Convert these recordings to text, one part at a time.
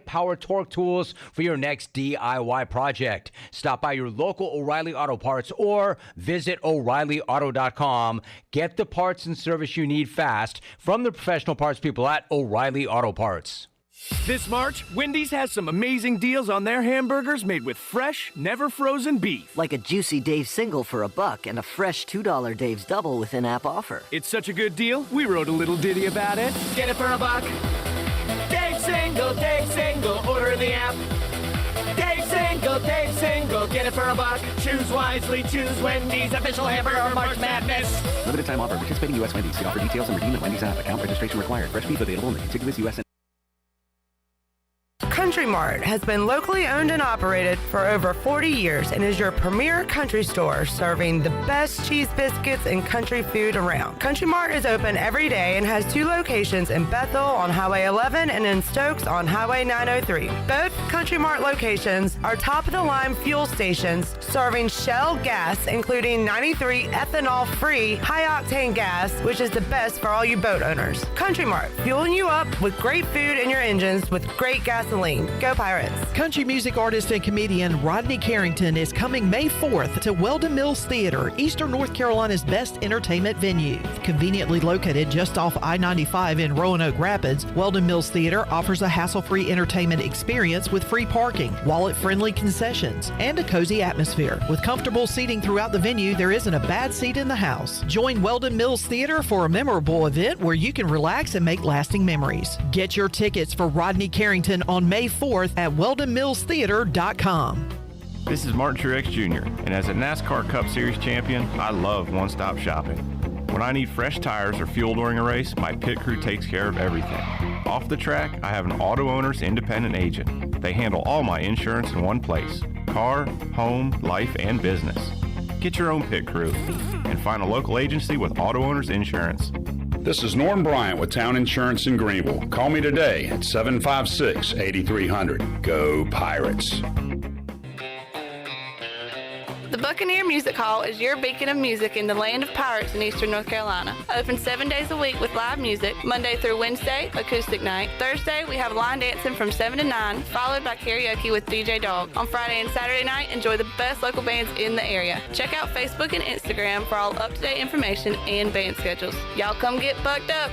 high-power torque tools for your next DIY project. Stop by your local O'Reilly Auto Parts or visit O'ReillyAuto.com. Get the parts and service you need fast from the professional parts people at O'Reilly Auto Parts. This March, Wendy's has some amazing deals on their hamburgers made with fresh, never frozen beef. Like a juicy Dave's single for $1 and a fresh $2 Dave's double with in-app offer. It's such a good deal, we wrote a little ditty about it. Get it for $1. Dave's single, order in the app. Dave's single, get it for $1. Choose wisely, choose Wendy's official hamburger March Madness. Limited time offer. Participating U.S. Wendy's. See offer details and redeem at Wendy's app. Account registration required. Fresh beef available in the contiguous U.S. Country Mart has been locally owned and operated for over 40 years and is your premier country store serving the best cheese biscuits and country food around. Country Mart is open every day and has 2 locations in Bethel on Highway 11 and in Stokes on Highway 903. Both Country Mart locations are top-of-the-line fuel stations serving Shell gas, including 93 ethanol-free high-octane gas, which is the best for all you boat owners. Country Mart, fueling you up with great food in your engines with great gasoline. Go Pirates. Country music artist and comedian Rodney Carrington is coming May 4th to Weldon Mills Theater, Eastern North Carolina's best entertainment venue. Conveniently located just off I-95 in Roanoke Rapids, Weldon Mills Theater offers a hassle-free entertainment experience with free parking, wallet-friendly concessions, and a cozy atmosphere. With comfortable seating throughout the venue, there isn't a bad seat in the house. Join Weldon Mills Theater for a memorable event where you can relax and make lasting memories. Get your tickets for Rodney Carrington on May 4th at WeldonMillsTheater.com. This is Martin Truex Jr., and as a NASCAR Cup Series champion, I love one-stop shopping. When I need fresh tires or fuel during a race, my pit crew takes care of everything. Off the track, I have an Auto Owners independent agent. They handle all my insurance in one place: car, home, life, and business. Get your own pit crew and find a local agency with Auto Owners Insurance. This is Norm Bryant with Town Insurance in Greenville. Call me today at 756-8300. Go Pirates. The Buccaneer Music Hall is your beacon of music in the land of pirates in Eastern North Carolina. Open 7 days a week with live music, Monday through Wednesday, acoustic night. Thursday, we have line dancing from 7 to 9, followed by karaoke with DJ Dog. On Friday and Saturday night, enjoy the best local bands in the area. Check out Facebook and Instagram for all up-to-date information and band schedules. Y'all come get bucked up.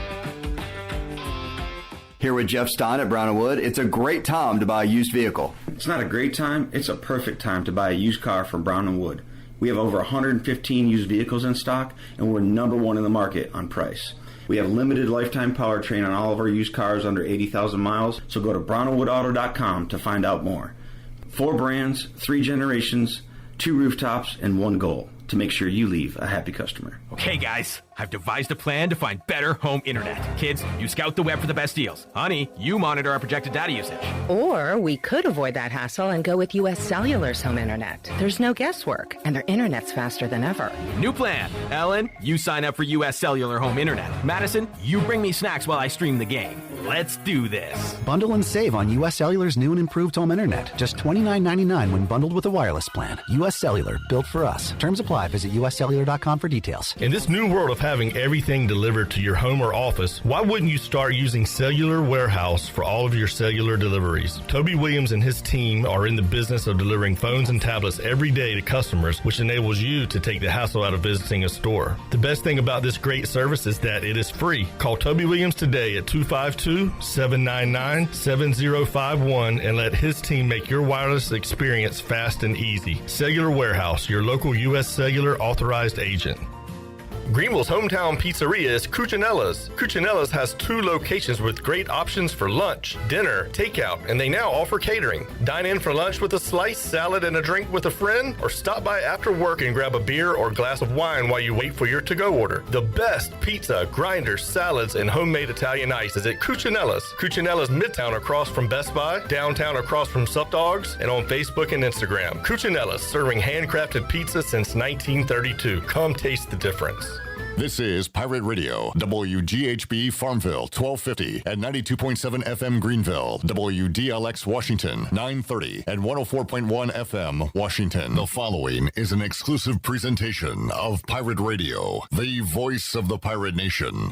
Here with Jeff Stein at Brown & Wood, it's a great time to buy a used vehicle. It's not a great time, it's a perfect time to buy a used car from Brown & Wood. We have over 115 used vehicles in stock, and we're number one in the market on price. We have limited lifetime powertrain on all of our used cars under 80,000 miles, so go to brownandwoodauto.com to find out more. 4 brands, 3 generations, 2 rooftops, and 1 goal: to make sure you leave a happy customer. Okay, guys, I've devised a plan to find better home internet. Kids, you scout the web for the best deals. Honey, you monitor our projected data usage. Or we could avoid that hassle and go with U.S. Cellular's home internet. There's no guesswork, and their internet's faster than ever. New plan. Ellen, you sign up for U.S. Cellular home internet. Madison, you bring me snacks while I stream the game. Let's do this. Bundle and save on U.S. Cellular's new and improved home internet. Just $29.99 when bundled with a wireless plan. U.S. Cellular, built for us. Terms apply. Visit uscellular.com for details. In this new world of having everything delivered to your home or office, why wouldn't you start using Cellular Warehouse for all of your cellular deliveries? Toby Williams and his team are in the business of delivering phones and tablets every day to customers, which enables you to take the hassle out of visiting a store. The best thing about this great service is that it is free. Call Toby Williams today at 252-799-7051 and let his team make your wireless experience fast and easy. Cellular Warehouse, your local U.S. Cellular authorized agent. Greenville's hometown pizzeria is Cucinella's. Cucinella's has 2 locations with great options for lunch, dinner, takeout, and they now offer catering. Dine in for lunch with a slice, salad, and a drink with a friend, or stop by after work and grab a beer or glass of wine while you wait for your to-go order. The best pizza, grinders, salads, and homemade Italian ice is at Cucinella's. Cucinella's Midtown across from Best Buy, downtown across from Sup Dogs, and on Facebook and Instagram. Cucinella's, serving handcrafted pizza since 1932. Come taste the difference. This is Pirate Radio, WGHB Farmville, 1250 and 92.7 FM Greenville, WDLX Washington, 930 and 104.1 FM Washington. The following is an exclusive presentation of Pirate Radio, the voice of the pirate nation.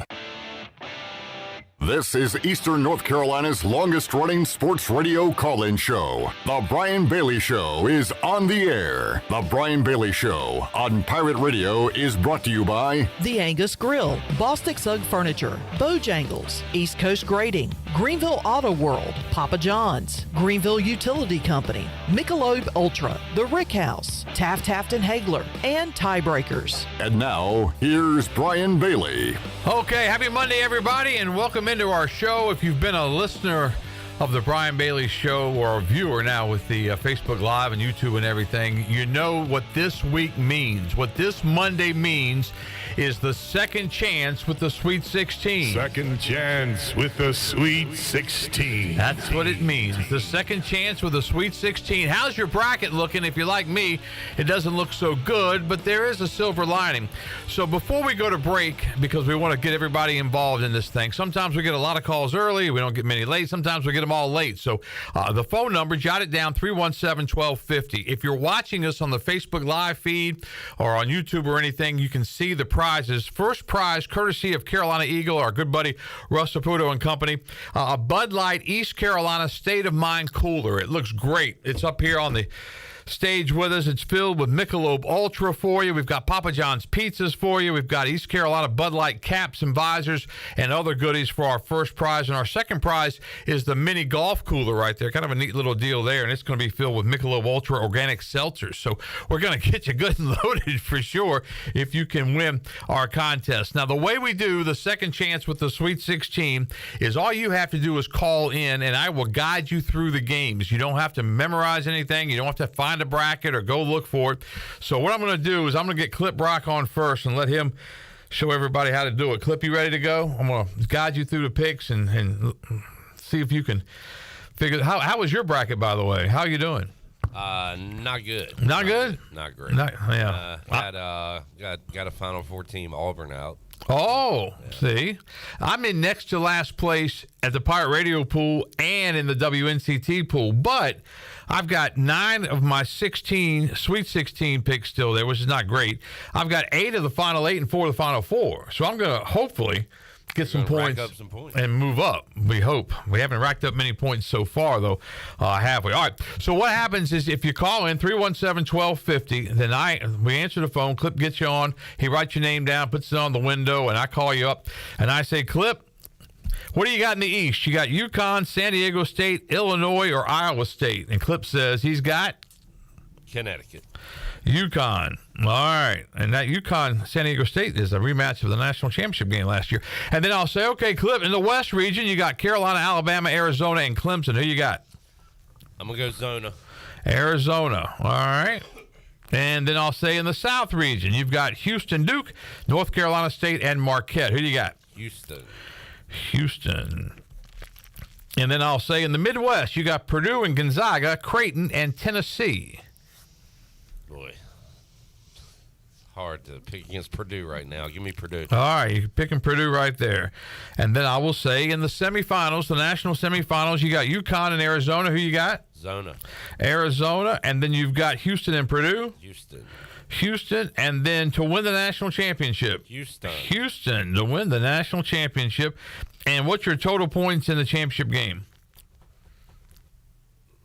This is Eastern North Carolina's longest-running sports radio call-in show. The Brian Bailey Show is on the air. The Brian Bailey Show on Pirate Radio is brought to you by The Angus Grill, Bostic Sugg Furniture, Bojangles, East Coast Grading, Greenville Auto World, Papa John's, Greenville Utility Company, Michelob Ultra, The Rick House, Taft Hagler, and Tiebreakers. And now, here's Brian Bailey. Okay, happy Monday, everybody, and welcome into our show. If you've been a listener of the Brian Bailey Show or a viewer now with the Facebook Live and YouTube and everything, you know what this week means. What this Monday means is the second chance with the Sweet 16. Second chance with the Sweet 16. That's what it means. The second chance with the Sweet 16. How's your bracket looking? If you're like me, it doesn't look so good, but there is a silver lining. So before we go to break, because we want to get everybody involved in this thing, sometimes we get a lot of calls early. We don't get many late. Sometimes we get them all late. So the phone number, jot it down, 317-1250. If you're watching us on the Facebook Live feed or on YouTube or anything, you can see the prizes. First prize, courtesy of Carolina Eagle, our good buddy Russ Saputo and company, a Bud Light East Carolina State of Mind cooler. It looks great. It's up here on the stage with us. It's filled with Michelob Ultra for you. We've got Papa John's pizzas for you. We've got East Carolina Bud Light caps and visors and other goodies for our first prize. And our second prize is the mini golf cooler right there. Kind of a neat little deal there. And it's going to be filled with Michelob Ultra organic seltzers. So we're going to get you good and loaded for sure if you can win our contest. Now, the way we do the second chance with the Sweet 16 is all you have to do is call in and I will guide you through the games. You don't have to memorize anything. You don't have to find a bracket or go look for it. So what I'm going to do is I'm going to get Clip Brock on first and let him show everybody how to do it. Clip, you ready to go? I'm going to guide you through the picks and see if you can figure how was your bracket, by the way? How are you doing? Not good. Not good? Not great. Yeah. Got a Final Four team, Auburn, out. Oh, see, I'm in next to last place at the Pirate Radio pool and in the WNCT pool, but I've got 9 of my 16 Sweet 16 picks still there, which is not great. I've got 8 of the Final 8 and 4 of the Final 4, so I'm going to hopefully get some points, and move up. We hope. We haven't racked up many points so far, though, have we? All right. So what happens is if you call in 317-1250, then we answer the phone. Clip gets you on. He writes your name down, puts it on the window, and I call you up, and I say, Clip, what do you got in the East? You got UConn, San Diego State, Illinois, or Iowa State? And Clip says he's got Connecticut. UConn. All right. And that UConn San Diego State is a rematch of the national championship game last year. And then I'll say, okay, Clip, in the West region, you got Carolina, Alabama, Arizona, and Clemson. Who you got? I'm going to go Zona. Arizona. All right. And then I'll say in the South region, you've got Houston, Duke, North Carolina State, and Marquette. Who do you got? Houston. And then I'll say in the Midwest, you got Purdue and Gonzaga, Creighton, and Tennessee. Boy, hard to pick against Purdue right now. Give me Purdue. All right, you're picking Purdue right there. And then I will say in the semifinals, the national semifinals, you got UConn and Arizona. Who you got? Zona. Arizona. And then you've got Houston and Purdue. Houston. And then to win the national championship. Houston to win the national championship. And what's your total points in the championship game?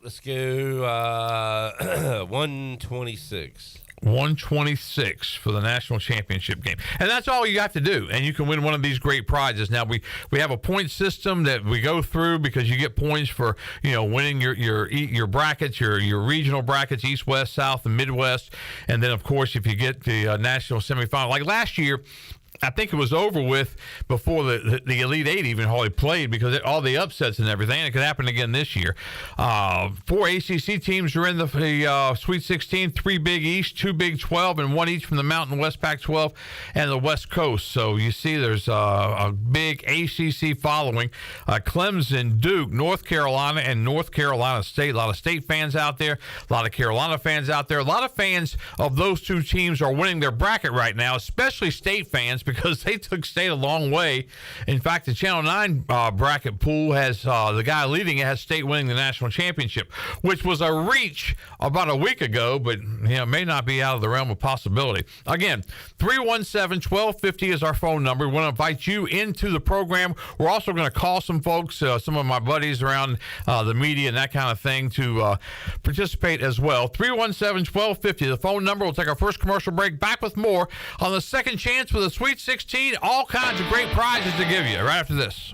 Let's go 126. 126 for the national championship game. And that's all you have to do. And you can win one of these great prizes. Now, we have a point system that we go through because you get points for, winning your brackets, your regional brackets, East, West, South, and Midwest. And then, of course, if you get the national semifinal. Like last year, I think it was over with before the Elite Eight even hardly played because all the upsets and everything. It could happen again this year. 4 ACC teams are in the Sweet 16, 3 Big East, 2 Big 12, and 1 each from the Mountain West Pac-12 and the West Coast. So you see there's a big ACC following. Clemson, Duke, North Carolina, and North Carolina State. A lot of State fans out there. A lot of Carolina fans out there. A lot of fans of those two teams are winning their bracket right now, especially State fans, because they took State a long way. In fact, the Channel 9 bracket pool has the guy leading it has State winning the national championship, which was a reach about a week ago, but may not be out of the realm of possibility. Again, 317-1250 is our phone number. We want to invite you into the program. We're also going to call some folks, some of my buddies around the media and that kind of thing, to participate as well. 317-1250, the phone number. We'll take our first commercial break. Back with more on the second chance for the Sweet 16. All kinds of great prizes to give you right after this.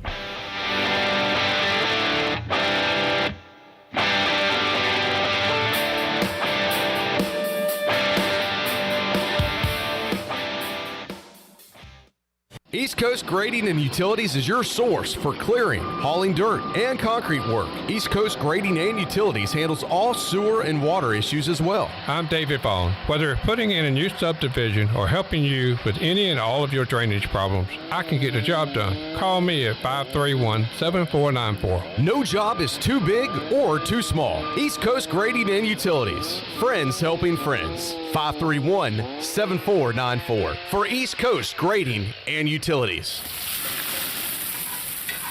East Coast Grading and Utilities is your source for clearing, hauling dirt, and concrete work. East Coast Grading and Utilities handles all sewer and water issues as well. I'm David Vaughn. Whether putting in a new subdivision or helping you with any and all of your drainage problems, I can get the job done. Call me at 531-7494. No job is too big or too small. East Coast Grading and Utilities. Friends helping friends. 531-7494 for East Coast Grading and Utilities.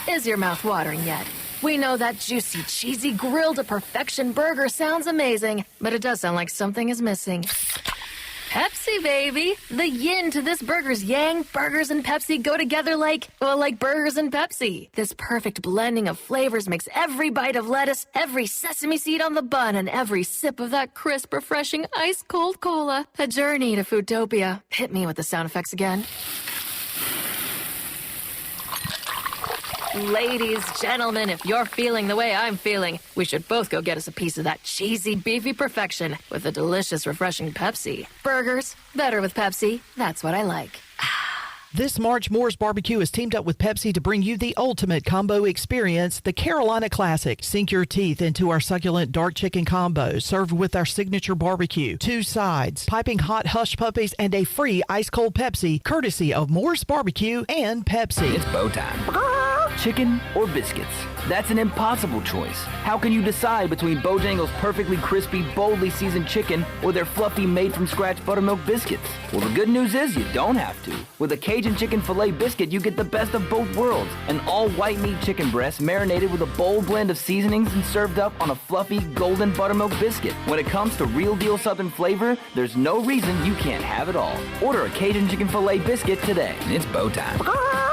Is your mouth watering yet? We know that juicy, cheesy, grilled to perfection burger sounds amazing, but it does sound like something is missing. Pepsi, baby! The yin to this burger's yang. Burgers and Pepsi go together like burgers and Pepsi. This perfect blending of flavors makes every bite of lettuce, every sesame seed on the bun, and every sip of that crisp, refreshing, ice-cold cola a journey to Foodtopia. Hit me with the sound effects again. Ladies, gentlemen, if you're feeling the way I'm feeling, we should both go get us a piece of that cheesy, beefy perfection with a delicious, refreshing Pepsi. Burgers, better with Pepsi. That's what I like. This March, Moore's Barbecue has teamed up with Pepsi to bring you the ultimate combo experience, the Carolina Classic. Sink your teeth into our succulent dark chicken combo, served with our signature barbecue, 2 sides, piping hot hush puppies, and a free ice-cold Pepsi, courtesy of Moore's Barbecue and Pepsi. It's bow time. Chicken or biscuits? That's an impossible choice. How can you decide between Bojangles' perfectly crispy, boldly seasoned chicken or their fluffy, made-from-scratch buttermilk biscuits? Well, the good news is you don't have to. With a Cajun chicken filet biscuit, you get the best of both worlds. An all-white meat chicken breast marinated with a bold blend of seasonings and served up on a fluffy, golden buttermilk biscuit. When it comes to real-deal Southern flavor, there's no reason you can't have it all. Order a Cajun chicken filet biscuit today. It's bow time.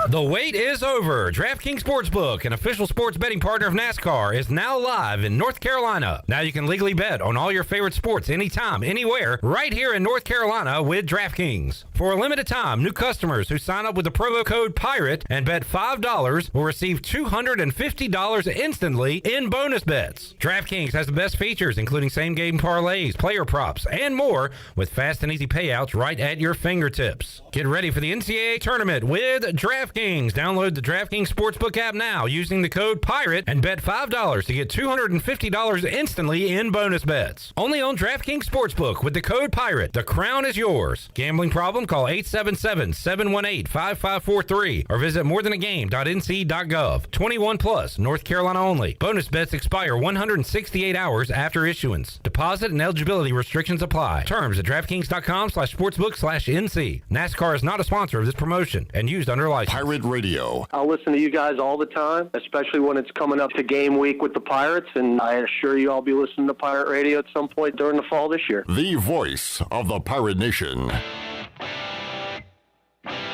The wait is over. DraftKings Sportsbook, an official sports betting partner of NASCAR, is now live in North Carolina. Now you can legally bet on all your favorite sports anytime, anywhere, right here in North Carolina with DraftKings. For a limited time, new customers who sign up with the promo code PIRATE and bet $5 will receive $250 instantly in bonus bets. DraftKings has the best features, including same-game parlays, player props, and more, with fast and easy payouts right at your fingertips. Get ready for the NCAA tournament with DraftKings. Download the DraftKings Sportsbook app now using the code PIRATE and bet $5 to get $250 instantly in bonus bets. Only on DraftKings Sportsbook with the code PIRATE. The crown is yours. Gambling problem? Call 877-718-5543 or visit morethanagame.nc.gov. 21 plus, North Carolina only. Bonus bets expire 168 hours after issuance. Deposit and eligibility restrictions apply. Terms at DraftKings.com/sportsbook/NC. NASCAR is not a sponsor of this promotion and used under license. Pirate Radio. I listen to you guys all the time, especially when it's coming up to game week with the Pirates, and I assure you I'll be listening to Pirate Radio at some point during the fall this year. The voice of the Pirate Nation.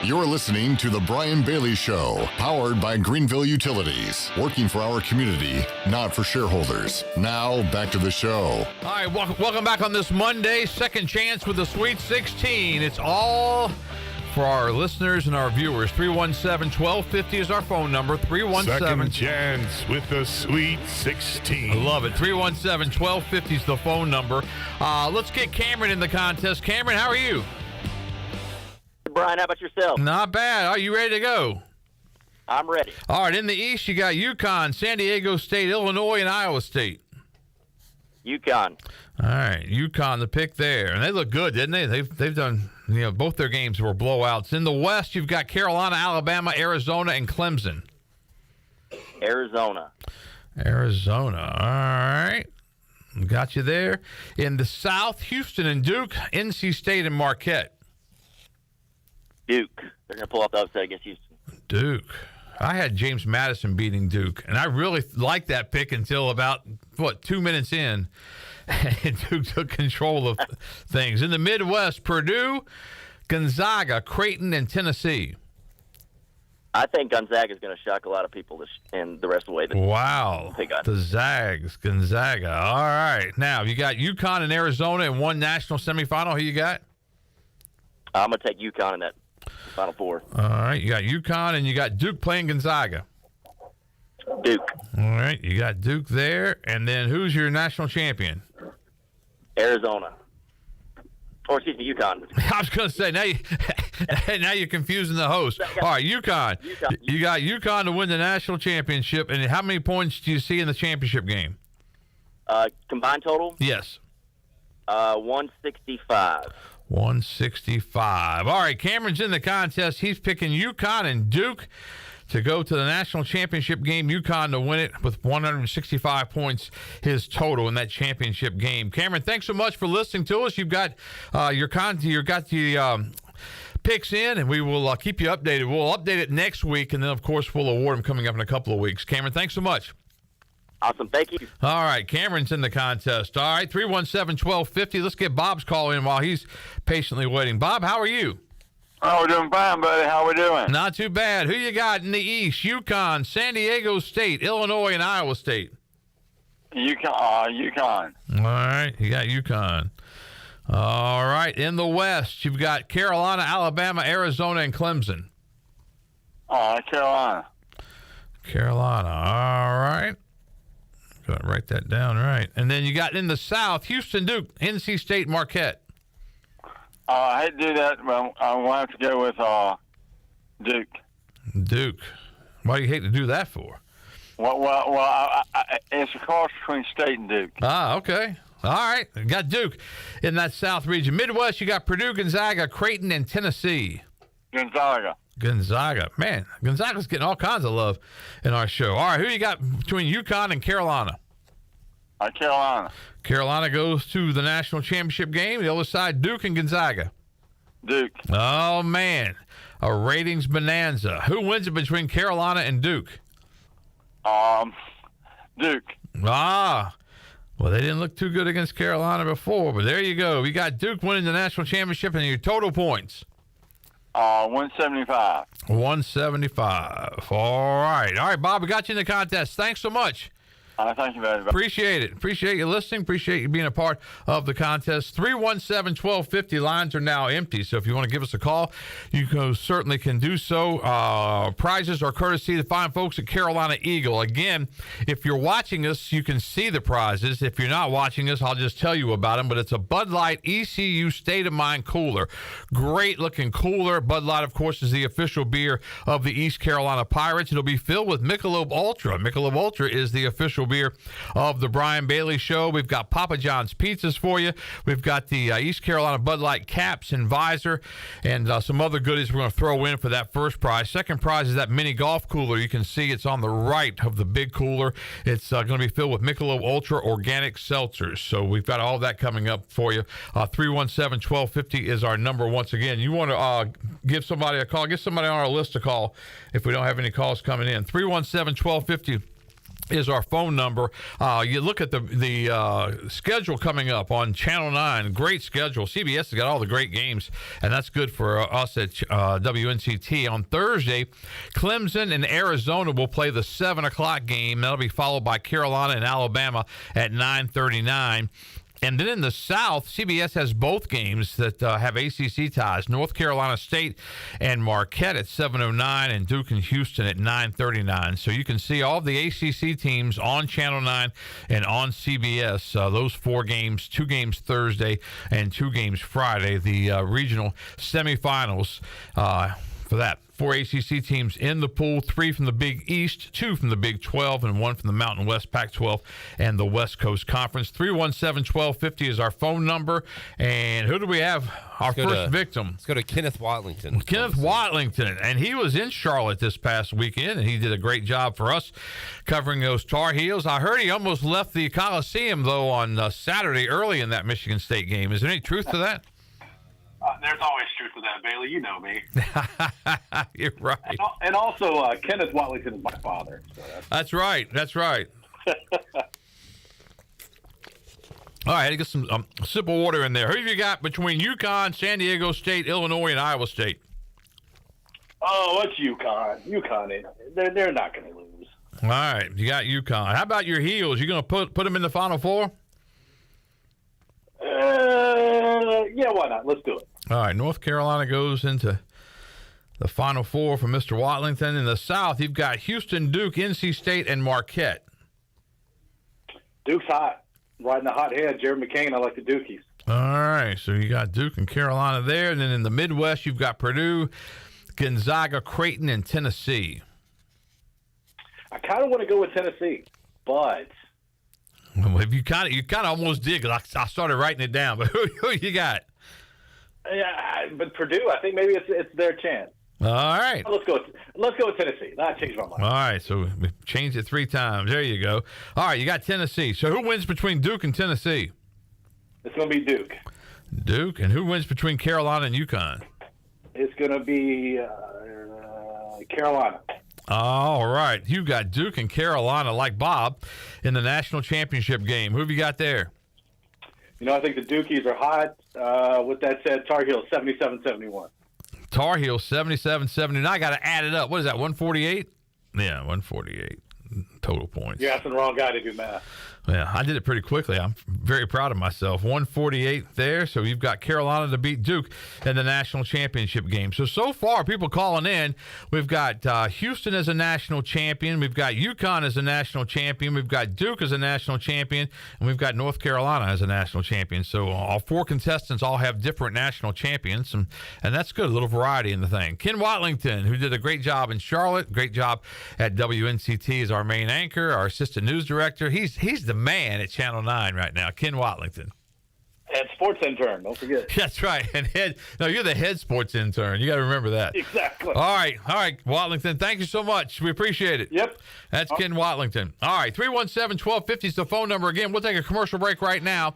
You're listening to The Brian Bailey Show, powered by Greenville Utilities, working for our community, not for shareholders. Now, back to the show. All right, welcome back on this Monday, second chance with the Sweet 16. It's all for our listeners and our viewers. 317-1250 is our phone number. 317. Second chance with the Sweet 16. I love it. 317-1250 is the phone number. Let's get Cameron in the contest. Cameron, how are you? Brian, how about yourself? Not bad. Are you ready to go? I'm ready. All right, in the East, you got UConn, San Diego State, Illinois, and Iowa State. UConn. All right, UConn, the pick there. And they look good, didn't they? They've done, both their games were blowouts. In the West, you've got Carolina, Alabama, Arizona, and Clemson. Arizona. All right. Got you there. In the South, Houston and Duke, NC State and Marquette. Duke. They're going to pull off the upset against Houston. Duke. I had James Madison beating Duke, and I really liked that pick until about, 2 minutes in, and Duke took control of things. In the Midwest, Purdue, Gonzaga, Creighton, and Tennessee. I think Gonzaga is going to shock a lot of people and the rest of the way. Wow. The Zags, Gonzaga. All right. Now, you got UConn and Arizona in one national semifinal. Who you got? I'm going to take UConn in that Final Four. All right. You got UConn and you got Duke playing Gonzaga. Duke. All right. You got Duke there. And then who's your national champion? Arizona. Or, excuse me, UConn. I was going to say, now you're confusing the host. All right, UConn. You got UConn to win the national championship. And how many points do you see in the championship game? Combined total? Yes. 165. 165. All right, Cameron's in the contest. He's picking UConn and Duke to go to the national championship game. UConn to win it with 165 points, his total in that championship game. Cameron, thanks so much for listening to us. You've got your picks in, and we will keep you updated. We'll update it next week, and then, of course, we'll award them coming up in a couple of weeks. Cameron, thanks so much. Awesome. Thank you. All right. Cameron's in the contest. All right. 317-1250. Let's get Bob's call in while he's patiently waiting. Bob, how are you? Oh, we're doing fine, buddy. How we doing? Not too bad. Who you got in the East? UConn, San Diego State, Illinois, and Iowa State. UConn. All right. You got UConn. All right. In the West, you've got Carolina, Alabama, Arizona, and Clemson. Carolina. Carolina. All right. Got to write that down right. And then you got in the South, Houston, Duke, NC State, Marquette. I hate to do that, but I'm going to have to go with Duke. Duke. Why do you hate to do that for? Well, it's a cross between State and Duke. Okay. All right. Got Duke in that South region. Midwest, you got Purdue, Gonzaga, Creighton, and Tennessee. Gonzaga. Man, Gonzaga's getting all kinds of love in our show. All right, who you got between UConn and Carolina? Carolina. Carolina goes to the national championship game. The other side, Duke and Gonzaga. Duke. Oh, man. A ratings bonanza. Who wins it between Carolina and Duke? Duke. Well, they didn't look too good against Carolina before, but there you go. We got Duke winning the national championship, and your total points? 175. 175. All right, Bob, we got you in the contest. Thanks so much. Thank you very much. Appreciate it. Appreciate you listening. Appreciate you being a part of the contest. 317-1250 lines are now empty, so if you want to give us a call, you certainly can do so. Prizes are courtesy of the fine folks at Carolina Eagle. Again, if you're watching us, you can see the prizes. If you're not watching us, I'll just tell you about them, but it's a Bud Light ECU State of Mind cooler. Great looking cooler. Bud Light, of course, is the official beer of the East Carolina Pirates. It'll be filled with Michelob Ultra. Michelob Ultra is the official beer of the Brian Bailey Show. We've got Papa John's pizzas for you. We've got the East Carolina Bud Light caps and visor, and some other goodies we're going to throw in for that first prize. Second prize is that mini golf cooler. You can see it's on the right of the big cooler. It's going to be filled with Michelob Ultra organic seltzers. So we've got all that coming up for you. 317-1250 is our number. Once again, you want to give somebody a call. Get somebody on our list to call if we don't have any calls coming in. 317-1250 is our phone number. You look at the schedule coming up on Channel 9. Great schedule. CBS has got all the great games, and that's good for us at WNCT. On Thursday, Clemson and Arizona will play the 7 o'clock game. That'll be followed by Carolina and Alabama at 9:39. And then in the South, CBS has both games that have ACC ties. North Carolina State and Marquette at 7:09 and Duke and Houston at 9:39. So you can see all the ACC teams on Channel 9 and on CBS. Those 4 games, 2 games Thursday and 2 games Friday. The regional semifinals for that. 4 ACC teams in the pool, 3 from the Big East, 2 from the Big 12, and 1 from the Mountain West Pac-12 and the West Coast Conference. 317-1250 is our phone number. And who do we have? Our first victim. Let's go to Kenneth Watlington. Kenneth Watlington. And he was in Charlotte this past weekend, and he did a great job for us covering those Tar Heels. I heard he almost left the Coliseum, though, on Saturday early in that Michigan State game. Is there any truth to that? There's always truth to that, Bailey. You know me. You're right. And also, Kenneth Watlington is my father. So that's right. That's right. All right, I had to get some sip of water in there. Who have you got between UConn, San Diego State, Illinois, and Iowa State? Oh, it's UConn. UConn, they're not going to lose. All right, you got UConn. How about your Heels? You going to put them in the Final Four? Yeah, why not? Let's do it. All right, North Carolina goes into the Final Four for Mr. Watlington. In the South, you've got Houston, Duke, NC State, and Marquette. Duke's hot. Riding the hot head, Jared McCain. I like the Dukies. All right, so you got Duke and Carolina there. And then in the Midwest, you've got Purdue, Gonzaga, Creighton, and Tennessee. I kind of want to go with Tennessee, but well, you kind of almost did. I started writing it down, but who you got? Yeah, but Purdue. I think maybe it's their chance. All right. Let's go with Tennessee. I changed my mind. All right, so we changed it 3 times. There you go. All right, you got Tennessee. So who wins between Duke and Tennessee? It's going to be Duke. Duke, and who wins between Carolina and UConn? It's going to be Carolina. All right, you got Duke and Carolina, like Bob, in the national championship game. Who have you got there? I think the Dukies are hot. With that said, Tar Heels 77-71. Tar Heels 77-79. I got to add it up. What is that, 148? Yeah, 148 total points. You're asking the wrong guy to do math. Yeah, I did it pretty quickly. I'm very proud of myself. 148 there. So you've got Carolina to beat Duke in the national championship game. So far, people calling in, we've got Houston as a national champion. We've got UConn as a national champion. We've got Duke as a national champion. And we've got North Carolina as a national champion. So all 4 contestants all have different national champions. And that's good, a little variety in the thing. Ken Watlington, who did a great job in Charlotte, great job at WNCT as our main anchor, our assistant news director. He's the man at Channel 9 right now, Ken Watlington. Head sports intern, don't forget. That's right. And you're the head sports intern. You got to remember that. Exactly. All right, Watlington, thank you so much. We appreciate it. Yep. That's Ken Watlington. All right, 317-1250 is the phone number. Again, we'll take a commercial break right now.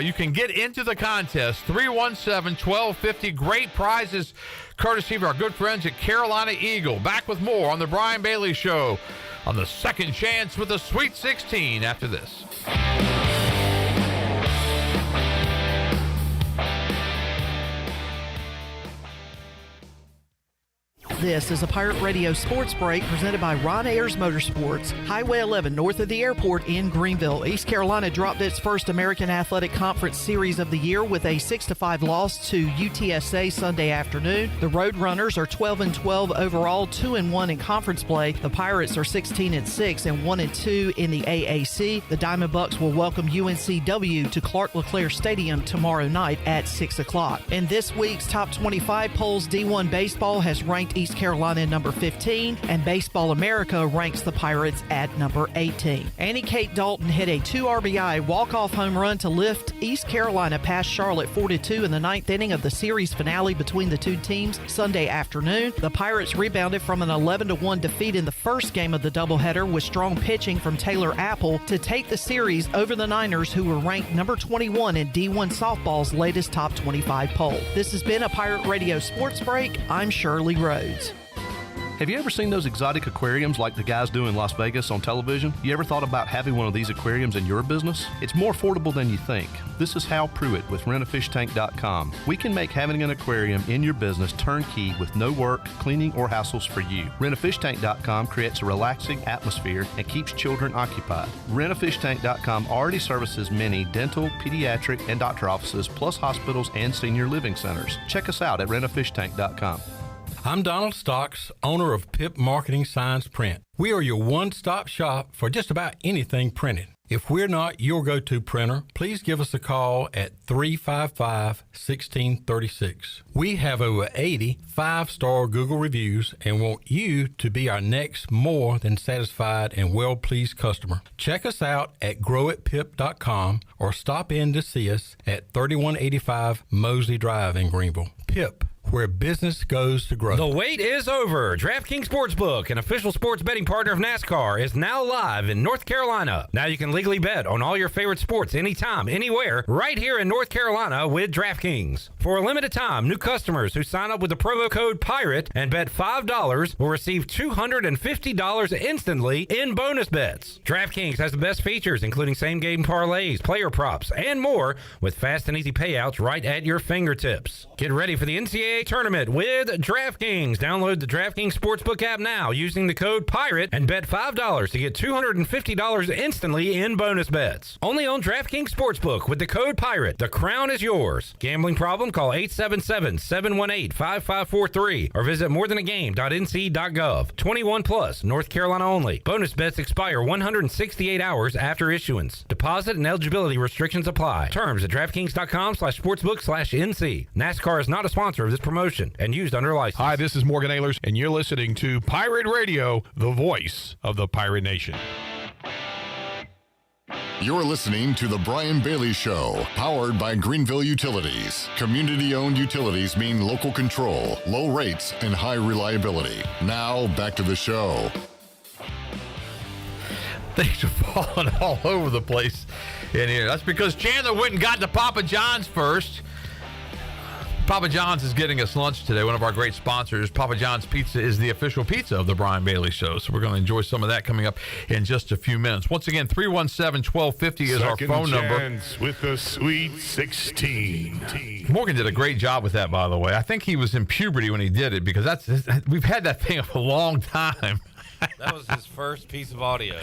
You can get into the contest, 317-1250. Great prizes courtesy of our good friends at Carolina Eagle. Back with more on the Brian Bailey Show on the Second Chance with the Sweet 16 after this. This is a Pirate Radio Sports Break presented by Ron Ayers Motorsports. Highway 11 north of the airport in Greenville. East Carolina dropped its first American Athletic Conference Series of the year with a 6-5 loss to UTSA Sunday afternoon. The Roadrunners are 12-12 overall, 2-1 in conference play. The Pirates are 16-6 and 1-2 in the AAC. The Diamond Bucks will welcome UNCW to Clark LeClaire Stadium tomorrow night at 6 o'clock. In this week's Top 25 polls, D1 Baseball has ranked East Carolina number 15, and Baseball America ranks the Pirates at number 18. Annie Kate Dalton hit a 2 RBI walk-off home run to lift East Carolina past Charlotte 4-2 in the 9th inning of the series finale between the two teams Sunday afternoon. The Pirates rebounded from an 11-1 defeat in the first game of the doubleheader with strong pitching from Taylor Apple to take the series over the Niners, who were ranked number 21 in D1 Softball's latest Top 25 poll. This has been a Pirate Radio Sports Break. I'm Shirley Rhodes. Have you ever seen those exotic aquariums like the guys do in Las Vegas on television? You ever thought about having one of these aquariums in your business? It's more affordable than you think. This is Hal Pruitt with rentafishtank.com. We can make having an aquarium in your business turnkey with no work, cleaning, or hassles for you. Rentafishtank.com creates a relaxing atmosphere and keeps children occupied. Rentafishtank.com already services many dental, pediatric, and doctor offices, plus hospitals and senior living centers. Check us out at rentafishtank.com. I'm Donald Stocks, owner of Pip Marketing Signs Print. We are your one-stop shop for just about anything printed. If we're not your go-to printer, please give us a call at 355-1636. We have over 80 5-star Google reviews and want you to be our next more than satisfied and well-pleased customer. Check us out at growatpip.com or stop in to see us at 3185 Mosley Drive in Greenville. Pip, where business goes to grow. The wait is over. DraftKings Sportsbook, an official sports betting partner of NASCAR, is now live in North Carolina. Now you can legally bet on all your favorite sports anytime, anywhere, right here in North Carolina with DraftKings. For a limited time, new customers who sign up with the promo code PIRATE and bet $5 will receive $250 instantly in bonus bets. DraftKings has the best features, including same-game parlays, player props, and more, with fast and easy payouts right at your fingertips. Get ready for the NCAA tournament with DraftKings. Download the DraftKings Sportsbook app now using the code PIRATE and bet $5 to get $250 instantly in bonus bets. Only on DraftKings Sportsbook with the code PIRATE. The crown is yours. Gambling problem? Call 877-718-5543 or visit morethanagame.nc.gov. 21 plus, North Carolina only. Bonus bets expire 168 hours after issuance. Deposit and eligibility restrictions apply. Terms at DraftKings.com/sportsbook/NC. NASCAR is not a sponsor of this promotion and used under license. Hi, this is Morgan Ehlers, and you're listening to Pirate Radio, the voice of the Pirate Nation. You're listening to The Brian Bailey Show, powered by Greenville Utilities. Community-owned utilities mean local control, low rates, and high reliability. Now, back to the show. Things are falling all over the place in here. That's because Chandler went and got to Papa John's first. Papa John's is getting us lunch today, one of our great sponsors. Papa John's Pizza is the official pizza of the Brian Bailey Show, so we're going to enjoy some of that coming up in just a few minutes. Once again, 317-1250 is our phone number. With the Sweet 16. Morgan did a great job with that, by the way. I think he was in puberty when he did it, because we've had that thing for a long time. That was his first piece of audio.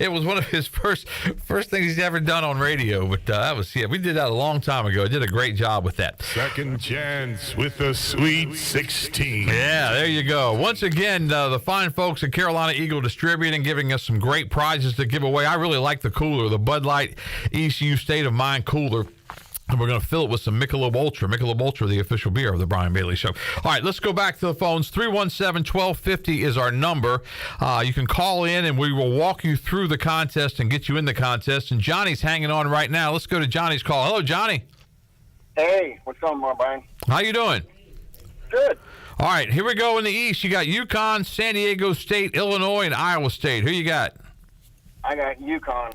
It was one of his first things he's ever done on radio, but we did that a long time ago. He did a great job with that. Second chance with the Sweet 16. Yeah, there you go. Once again, the fine folks at Carolina Eagle Distributing giving us some great prizes to give away. I really like the cooler, the Bud Light ECU State of Mind cooler. And we're going to fill it with some Michelob Ultra. Michelob Ultra, the official beer of the Brian Bailey Show. All right, let's go back to the phones. 317-1250 is our number. You can call in, and we will walk you through the contest and get you in the contest. And Johnny's hanging on right now. Let's go to Johnny's call. Hello, Johnny. Hey, what's going on, Brian? How you doing? Good. All right, here we go in the East. You got UConn, San Diego State, Illinois, and Iowa State. Who you got? I got UConn.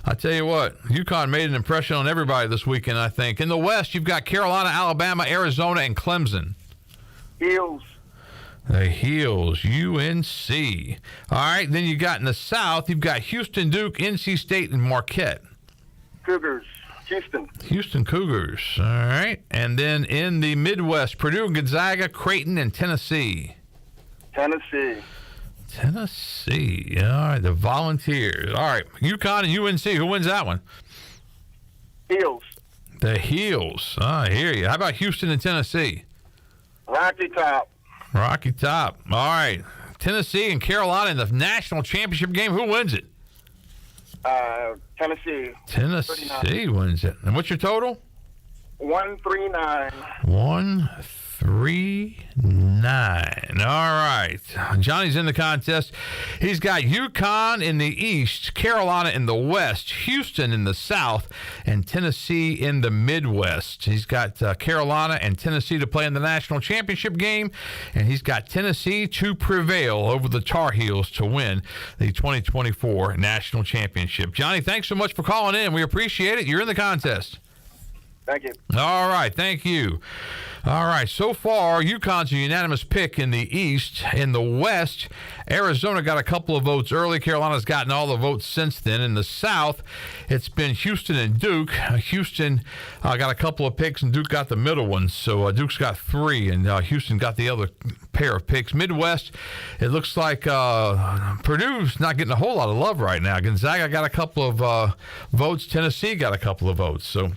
I tell you what, UConn made an impression on everybody this weekend, I think. In the West, you've got Carolina, Alabama, Arizona, and Clemson. Heels. The Heels, UNC. All right, then you got in the South, you've got Houston, Duke, NC State, and Marquette. Cougars. Houston Cougars. All right. And then in the Midwest, Purdue, Gonzaga, Creighton, and Tennessee. Tennessee. All right, the Volunteers. All right, UConn and UNC. Who wins that one? Heels. The Heels. I hear you. How about Houston and Tennessee? Rocky Top. All right. Tennessee and Carolina in the national championship game. Who wins it? Tennessee. Tennessee wins it. And what's your total? 139. 139. All right. Johnny's in the contest. He's got UConn in the East, Carolina in the West, Houston in the South, and Tennessee in the Midwest. He's got Carolina and Tennessee to play in the national championship game, and he's got Tennessee to prevail over the Tar Heels to win the 2024 national championship. Johnny, thanks so much for calling in. We appreciate it. You're in the contest. Thank you. All right, thank you. All right, so far, UConn's a unanimous pick in the East. In the West, Arizona got a couple of votes early. Carolina's gotten all the votes since then. In the South, it's been Houston and Duke. Houston got a couple of picks, and Duke got the middle one. So Duke's got 3, and Houston got the other pair of picks. Midwest, it looks like Purdue's not getting a whole lot of love right now. Gonzaga got a couple of votes. Tennessee got a couple of votes. So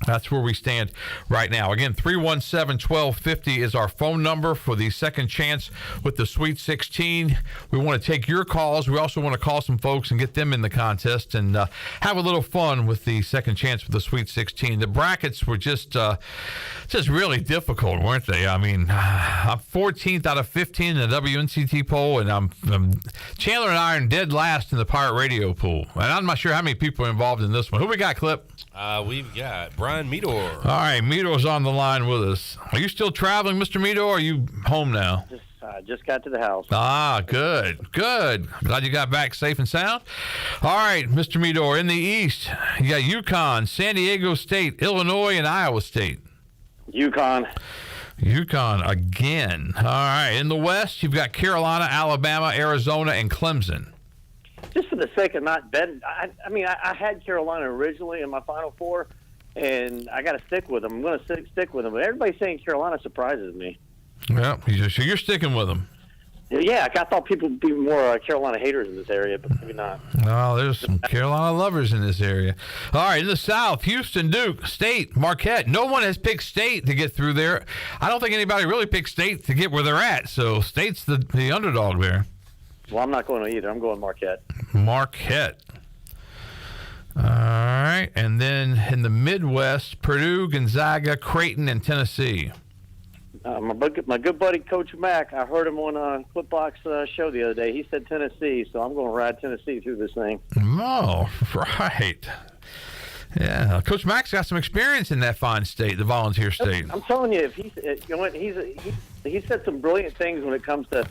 that's where we stand right now. Again, 317-1250 is our phone number for the second chance with the Sweet 16. We want to take your calls. We also want to call some folks and get them in the contest and have a little fun with the second chance with the Sweet 16. The brackets were just really difficult, weren't they? I mean, I'm 14th out of 15 in the WNCT poll, and I'm Chandler and I are dead last in the Pirate Radio pool. And I'm not sure how many people are involved in this one. Who we got, Clip? We've got Brian Brian Meador. All right, Meador's on the line with us. Are you still traveling, Mr. Meador, or are you home now? Just got to the house. Ah, good. Glad you got back safe and sound. All right, Mr. Meador, in the East, you got UConn, San Diego State, Illinois, and Iowa State. UConn again. All right, in the West, you've got Carolina, Alabama, Arizona, and Clemson. Just for the sake of not betting, I had Carolina originally in my Final Four, and I got to stick with them. I'm going to stick with them. But everybody's saying Carolina surprises me. Yeah, so you're sticking with them. Yeah, I thought people would be more Carolina haters in this area, but maybe not. No, there's some Carolina lovers in this area. All right, in the South, Houston, Duke, State, Marquette. No one has picked State to get through there. I don't think anybody really picked State to get where they're at, so State's the underdog there. Well, I'm not going to either. I'm going Marquette. All right, and then in the Midwest, Purdue, Gonzaga, Creighton, and Tennessee. My good buddy Coach Mack, I heard him on Clipbox show the other day. He said Tennessee, so I'm going to ride Tennessee through this thing. Oh, right. Yeah, Coach Mack's got some experience in that fine state, the Volunteer State. I'm telling you, if he said some brilliant things when it comes to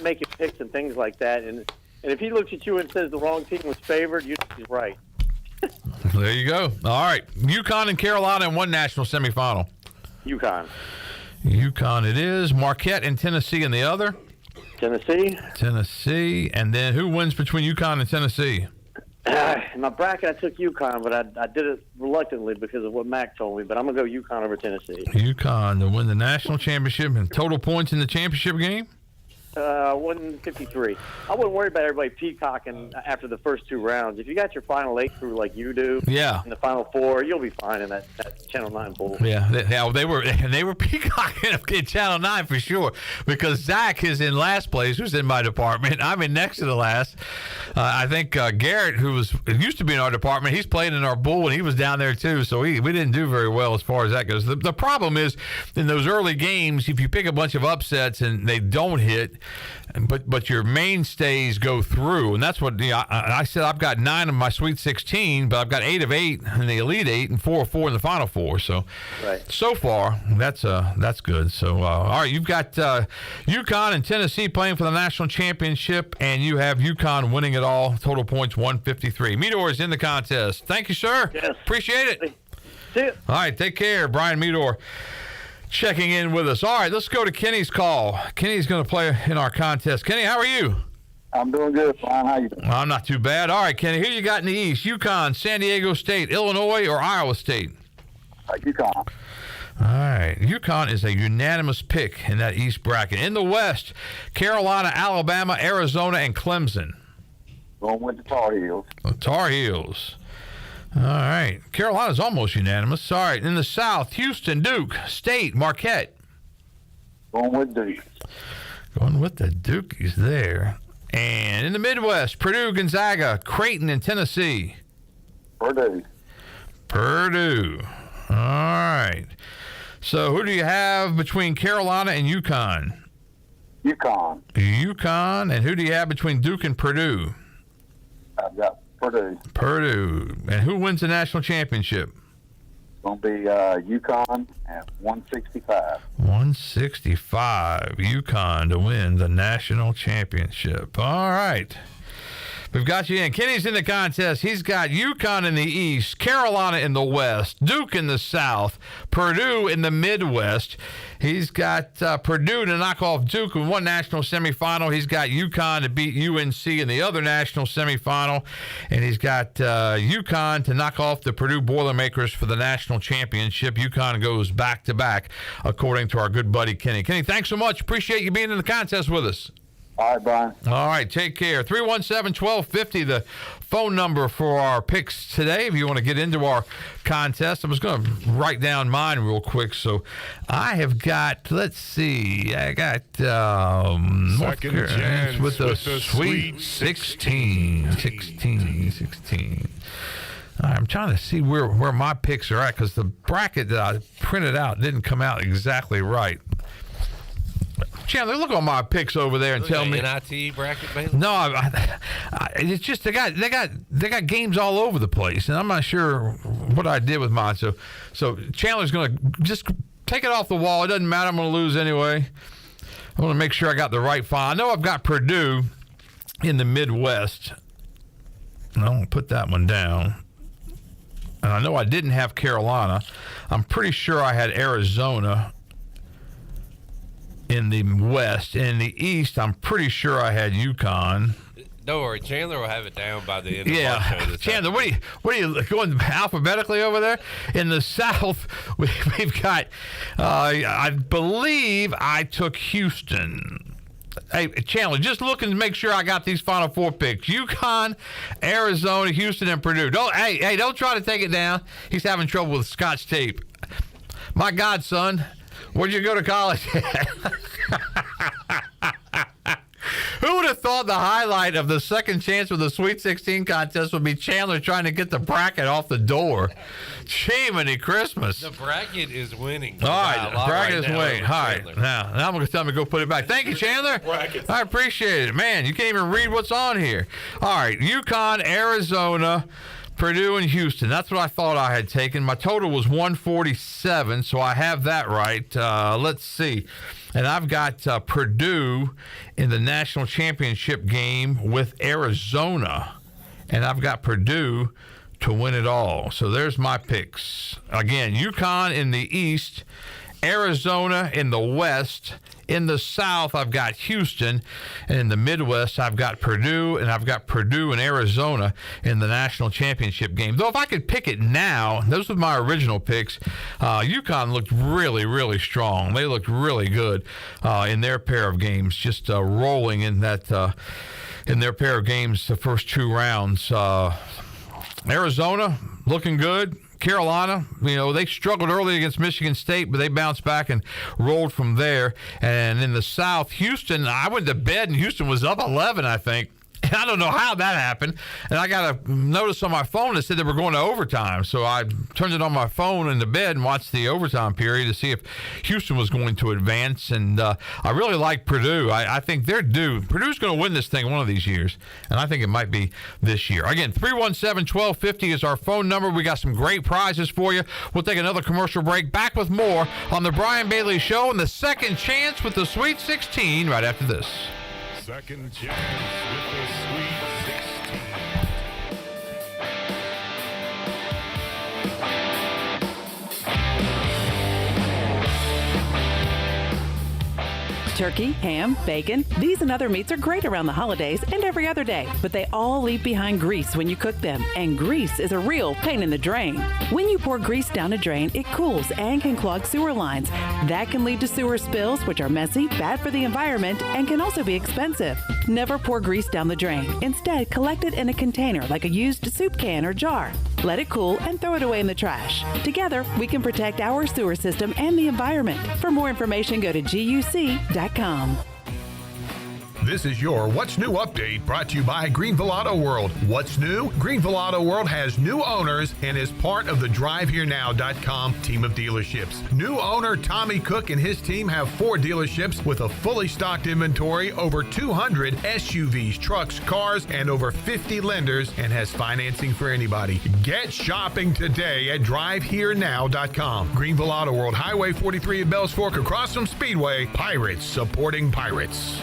making picks and things like that. And if he looks at you and says the wrong team was favored, he's right. There you go. All right, UConn and Carolina in one national semifinal. UConn it is. Marquette and Tennessee in the other. Tennessee. And then who wins between UConn and Tennessee? In my bracket, I took UConn, but I did it reluctantly because of what Mac told me. But I'm going to go UConn over Tennessee. UConn to win the national championship and total points in the championship game? 153. I wouldn't worry about everybody peacocking after the first two rounds. If you got your final 8 through like you do, in the final 4, you'll be fine in that Channel 9 pool. Yeah, they were peacocking in Channel 9 for sure, because Zach is in last place, who's in my department. I'm in next to the last. I think Garrett, who used to be in our department, he's playing in our bull, and he was down there too. So we didn't do very well as far as that goes. The problem is in those early games, if you pick a bunch of upsets and they don't hit, but your mainstays go through, and that's what I said. I've got 9 of my Sweet 16, but I've got 8 of 8 in the Elite 8 and 4 of 4 in the Final 4. So, so far that's good. So, all right, you've got UConn and Tennessee playing for the national championship, and you have UConn winning it all. Total points 153. Meador is in the contest. Thank you, sir. Yes. Appreciate it. See you. All right, take care, Brian Meador. Checking in with us. All right, let's go to Kenny's call. Kenny's going to play in our contest. Kenny, how are you? I'm doing good, Brian. How you doing? I'm not too bad. All right, Kenny, who you got in the East? UConn, San Diego State, Illinois, or Iowa State? UConn. All right. UConn is a unanimous pick in that East bracket. In the West, Carolina, Alabama, Arizona, and Clemson. Going with the Tar Heels. Tar Heels. All right. Carolina's almost unanimous. All right. In the South, Houston, Duke, State, Marquette. Going with Duke. Going with the Dukies there. And in the Midwest, Purdue, Gonzaga, Creighton, and Tennessee. Purdue. All right. So who do you have between Carolina and UConn? UConn. And who do you have between Duke and Purdue? I've got Purdue. And who wins the national championship? It's going to be UConn at 165. 165. UConn to win the national championship. All right. We've got you in. Kenny's in the contest. He's got UConn in the East, Carolina in the West, Duke in the South, Purdue in the Midwest. He's got Purdue to knock off Duke in one national semifinal. He's got UConn to beat UNC in the other national semifinal. And he's got UConn to knock off the Purdue Boilermakers for the national championship. UConn goes back-to-back, according to our good buddy Kenny. Kenny, thanks so much. Appreciate you being in the contest with us. All right, Brian. All right, take care. 317-1250, the phone number for our picks today, if you want to get into our contest. I was going to write down mine real quick. So I have got, let's see, I got Second chance with the Sweet 16. 16. I'm trying to see where my picks are at, because the bracket that I printed out didn't come out exactly right. Chandler, look on my picks over there and tell me. NIT bracket, Bailey? No, it's just they got games all over the place, and I'm not sure what I did with mine. So Chandler's going to just take it off the wall. It doesn't matter. I'm going to lose anyway. I want to make sure I got the right file. I know I've got Purdue in the Midwest. I'm going to put that one down. And I know I didn't have Carolina. I'm pretty sure I had Arizona in the West. In the East, I'm pretty sure I had UConn. Don't worry, Chandler will have it down by the end of our show. Chandler, what are you going alphabetically over there? In the South, we've got, I believe I took Houston. Hey, Chandler, just looking to make sure I got these Final Four picks. UConn, Arizona, Houston, and Purdue. Don't try to take it down. He's having trouble with Scotch tape. My God, son, where'd you go to college at? Who would have thought the highlight of the second chance with the Sweet 16 contest would be Chandler trying to get the bracket off the door? Jiminy Christmas. The bracket is winning. All right, the bracket is winning. All right, now I'm going to tell him to go put it back. Thank you, Chandler. I appreciate it. Man, you can't even read what's on here. All right, UConn, Arizona, Purdue, and Houston. That's what I thought I had taken. My total was 147, so I have that right. Let's see. And I've got Purdue in the national championship game with Arizona. And I've got Purdue to win it all. So there's my picks. Again, UConn in the East, Arizona in the West. In the South, I've got Houston. And in the Midwest, I've got Purdue. And I've got Purdue and Arizona in the national championship game. Though if I could pick it now, those were my original picks. UConn looked really, really strong. They looked really good in their pair of games, just rolling in that in their pair of games the first two rounds. Arizona looking good. Carolina, they struggled early against Michigan State, but they bounced back and rolled from there. And in the South, Houston, I went to bed and Houston was up 11, I think. And I don't know how that happened. And I got a notice on my phone that said they were going to overtime. So I turned it on my phone in the bed and watched the overtime period to see if Houston was going to advance. And I really like Purdue. I think they're due. Purdue's going to win this thing one of these years. And I think it might be this year. Again, 317-1250 is our phone number. We got some great prizes for you. We'll take another commercial break. Back with more on the Brian Bailey Show and the second chance with the Sweet 16 right after this. Second chance with the Sweet 16. Turkey, ham, bacon, these and other meats are great around the holidays and every other day, but they all leave behind grease when you cook them, and grease is a real pain in the drain. When you pour grease down a drain, it cools and can clog sewer lines. That can lead to sewer spills, which are messy, bad for the environment, and can also be expensive. Never pour grease down the drain. Instead, collect it in a container like a used soup can or jar. Let it cool and throw it away in the trash. Together, we can protect our sewer system and the environment. For more information, go to GUC.com. This is your What's New update brought to you by Greenville Auto World. What's new? Greenville Auto World has new owners and is part of the DriveHereNow.com team of dealerships. New owner Tommy Cook and his team have 4 dealerships with a fully stocked inventory, over 200 SUVs, trucks, cars, and over 50 lenders, and has financing for anybody. Get shopping today at DriveHereNow.com. Greenville Auto World, Highway 43 at Bells Fork across from Speedway. Pirates supporting pirates.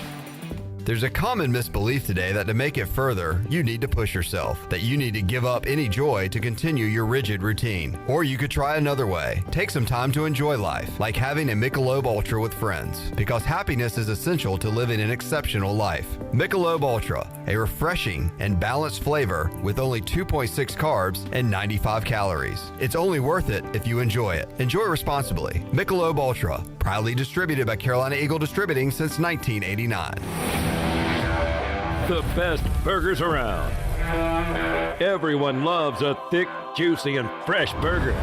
There's a common misbelief today that to make it further, you need to push yourself, that you need to give up any joy to continue your rigid routine. Or you could try another way. Take some time to enjoy life, like having a Michelob Ultra with friends, because happiness is essential to living an exceptional life. Michelob Ultra, a refreshing and balanced flavor with only 2.6 carbs and 95 calories. It's only worth it if you enjoy it. Enjoy responsibly. Michelob Ultra, proudly distributed by Carolina Eagle Distributing since 1989. The best burgers around. Everyone loves a thick, juicy, and fresh burger.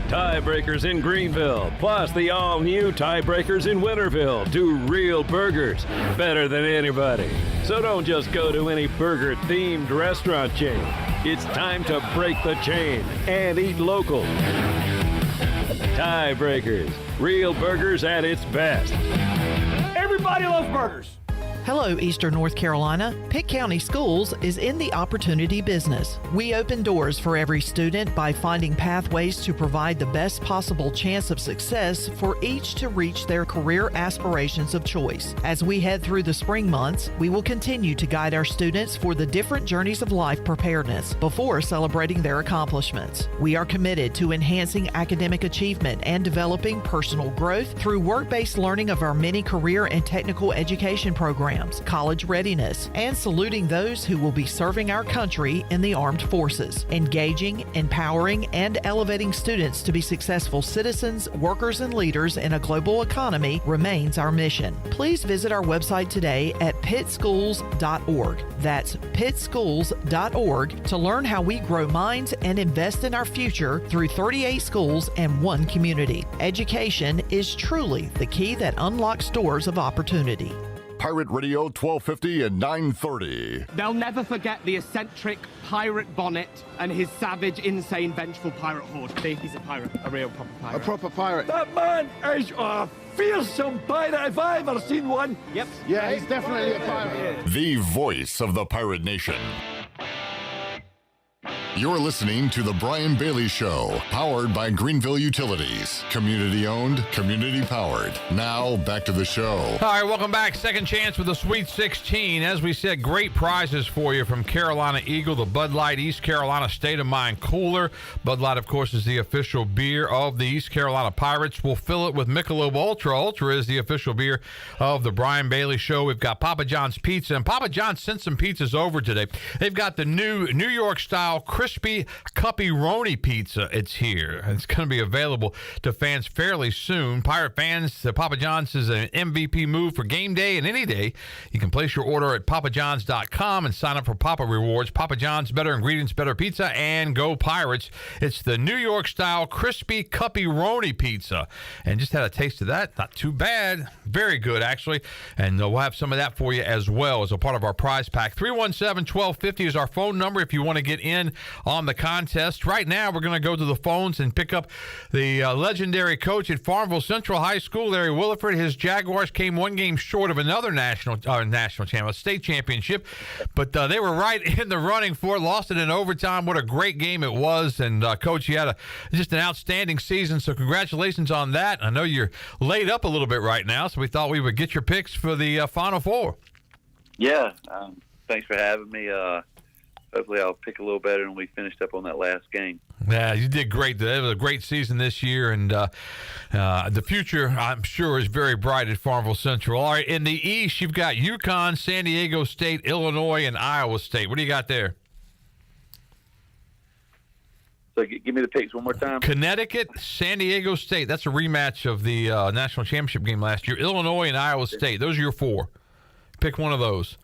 Tiebreakers in Greenville, plus the all-new Tiebreakers in Winterville, do real burgers better than anybody. So don't just go to any burger-themed restaurant chain. It's time to break the chain and eat local. Tiebreakers, real burgers at its best. Everybody loves burgers. Hello, Eastern North Carolina. Pitt County Schools is in the opportunity business. We open doors for every student by finding pathways to provide the best possible chance of success for each to reach their career aspirations of choice. As we head through the spring months, we will continue to guide our students for the different journeys of life preparedness before celebrating their accomplishments. We are committed to enhancing academic achievement and developing personal growth through work-based learning of our many career and technical education programs, college readiness, and saluting those who will be serving our country in the armed forces. Engaging, empowering, and elevating students to be successful citizens, workers, and leaders in a global economy remains our mission. Please visit our website today at pittschools.org. That's pittschools.org to learn how we grow minds and invest in our future through 38 schools and 1 community. Education is truly the key that unlocks doors of opportunity. Pirate Radio 1250 and 930. They'll never forget the eccentric pirate Bonnet and his savage, insane, vengeful pirate horde. See, he's a pirate, a real proper pirate. A proper pirate. That man is a fearsome pirate if I've ever seen one. Yep. Yeah, he's definitely a pirate. The voice of the pirate nation. You're listening to The Brian Bailey Show, powered by Greenville Utilities. Community owned, community powered. Now, back to the show. All right, welcome back. Second chance with the Sweet 16. As we said, great prizes for you from Carolina Eagle, the Bud Light East Carolina State of Mind Cooler. Bud Light, of course, is the official beer of the East Carolina Pirates. We'll fill it with Michelob Ultra. Ultra is the official beer of the Brian Bailey Show. We've got Papa John's Pizza, and Papa John's sent some pizzas over today. They've got the new New York-style crispy Cuppy-Roni pizza. It's here. It's going to be available to fans fairly soon. Pirate fans, Papa John's is an MVP move for game day and any day. You can place your order at papajohns.com and sign up for Papa Rewards. Papa John's, better ingredients, better pizza, and go Pirates. It's the New York-style crispy Cuppy-Roni pizza. And just had a taste of that. Not too bad. Very good, actually. And we'll have some of that for you as well as a part of our prize pack. 317-1250 is our phone number if you want to get in on the contest. Right now, we're going to go to the phones and pick up the legendary coach at Farmville Central High School, Larry Williford. His Jaguars came one game short of another national champion, state championship, but they were right in the running for it. Lost it in overtime. What a great game it was. And Coach, you had just an outstanding season, so congratulations on that. I know you're laid up a little bit right now, so we thought we would get your picks for the Final Four. Yeah, thanks for having me. Hopefully I'll pick a little better than we finished up on that last game. Yeah, you did great. It was a great season this year, and the future, I'm sure, is very bright at Farmville Central. All right, in the East, you've got UConn, San Diego State, Illinois, and Iowa State. What do you got there? So give me the picks one more time. Connecticut, San Diego State. That's a rematch of the national championship game last year. Illinois and Iowa State. Those are your four. Pick one of those.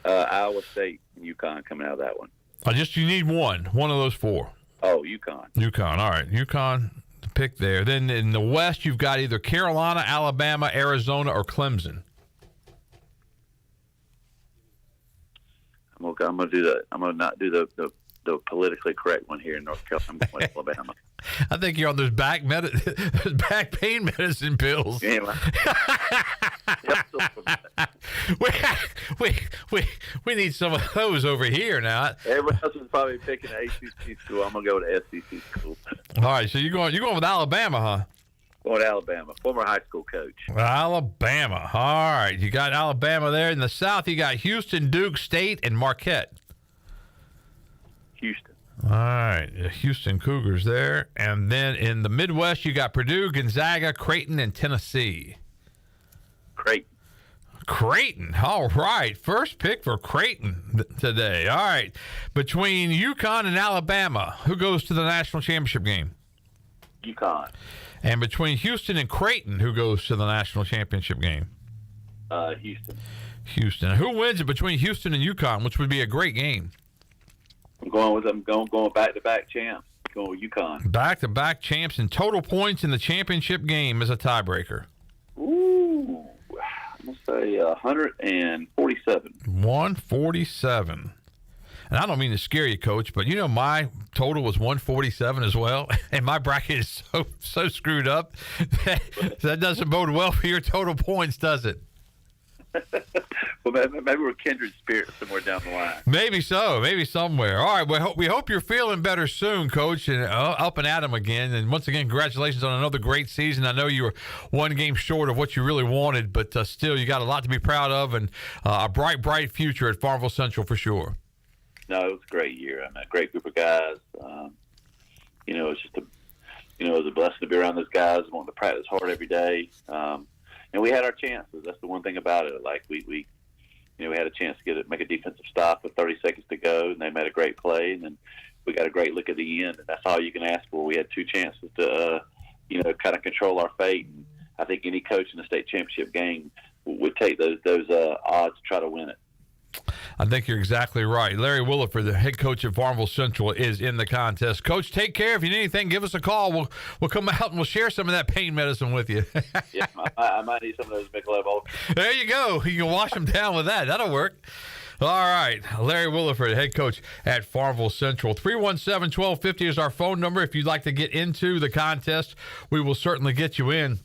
Iowa State and UConn coming out of that one. You need one of those four. Oh, UConn. UConn. All right, UConn to pick there. Then in the West, you've got either Carolina, Alabama, Arizona, or Clemson. I'm gonna do the. I'm gonna not do the politically correct one here in North Carolina. I'm going with Alabama. I think you're on those back pain medicine pills. Yeah, we need some of those over here now. Everyone else is probably picking an ACC school. I'm gonna go to SEC school. All right, so you're going with Alabama, huh? Going to Alabama, former high school coach. Alabama. All right, you got Alabama there. In the South, you got Houston, Duke State, and Marquette. Houston. All right, the Houston Cougars there. And then in the Midwest, you got Purdue, Gonzaga, Creighton, and Tennessee. Creighton. All right. First pick for Creighton today. All right. Between UConn and Alabama, who goes to the national championship game? UConn. And between Houston and Creighton, who goes to the national championship game? Houston. Who wins it between Houston and UConn, which would be a great game? I'm going back-to-back champs. Going with UConn. Back-to-back champs and total points in the championship game as a tiebreaker. Ooh, I'm going to say 147. 147. And I don't mean to scare you, Coach, but you know my total was 147 as well, and my bracket is so screwed up that doesn't bode well for your total points, does it? Well, maybe we're kindred spirits somewhere down the line. Maybe so. Maybe somewhere. All right. We hope you're feeling better soon, Coach, and up and at 'em again. And once again, congratulations on another great season. I know you were one game short of what you really wanted, but still, you got a lot to be proud of and a bright future at Farmville Central for sure. No, it was a great year. I mean, a great group of guys. It's just it was a blessing to be around those guys, wanting to practice hard every day. And we had our chances. That's the one thing about it. Like we had a chance to make a defensive stop with 30 seconds to go, and they made a great play, and then we got a great look at the end. And that's all you can ask for. We had two chances to, kind of control our fate. And I think any coach in the state championship game would take those odds to try to win it. I think you're exactly right. Larry Williford, the head coach at Farmville Central, is in the contest. Coach, take care. If you need anything, give us a call. We'll come out and we'll share some of that pain medicine with you. Yeah, I might need some of those Michelob Ultra. There you go. You can wash them down with that. That'll work. All right. Larry Williford, head coach at Farmville Central. 317-1250 is our phone number. If you'd like to get into the contest, we will certainly get you in.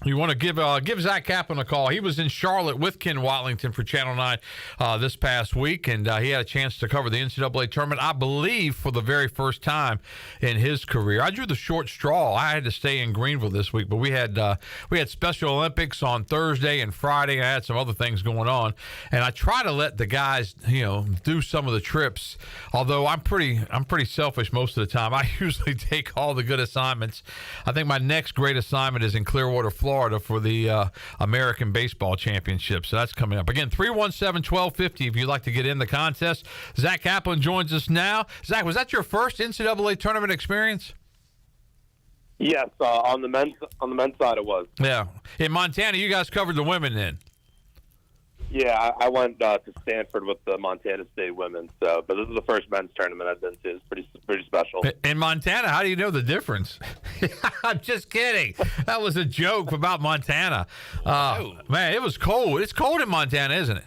You want to give Zach Kaplan a call. He was in Charlotte with Ken Watlington for Channel 9 this past week, and he had a chance to cover the NCAA tournament, I believe, for the very first time in his career. I drew the short straw. I had to stay in Greenville this week, but we had Special Olympics on Thursday and Friday. I had some other things going on, and I try to let the guys, do some of the trips. Although I'm pretty selfish most of the time. I usually take all the good assignments. I think my next great assignment is in Clearwater, Florida for the American Baseball Championship. So that's coming up. Again, 317-1250 if you'd like to get in the contest. Zach Kaplan joins us now. Zach, was that your first NCAA tournament experience? Yes, on the men's side it was. Yeah. In Montana, you guys covered the women then. Yeah, I went to Stanford with the Montana State women. But this is the first men's tournament I've been to. It's pretty special. In Montana, how do you know the difference? I'm just kidding. That was a joke about Montana. Man, it was cold. It's cold in Montana, isn't it?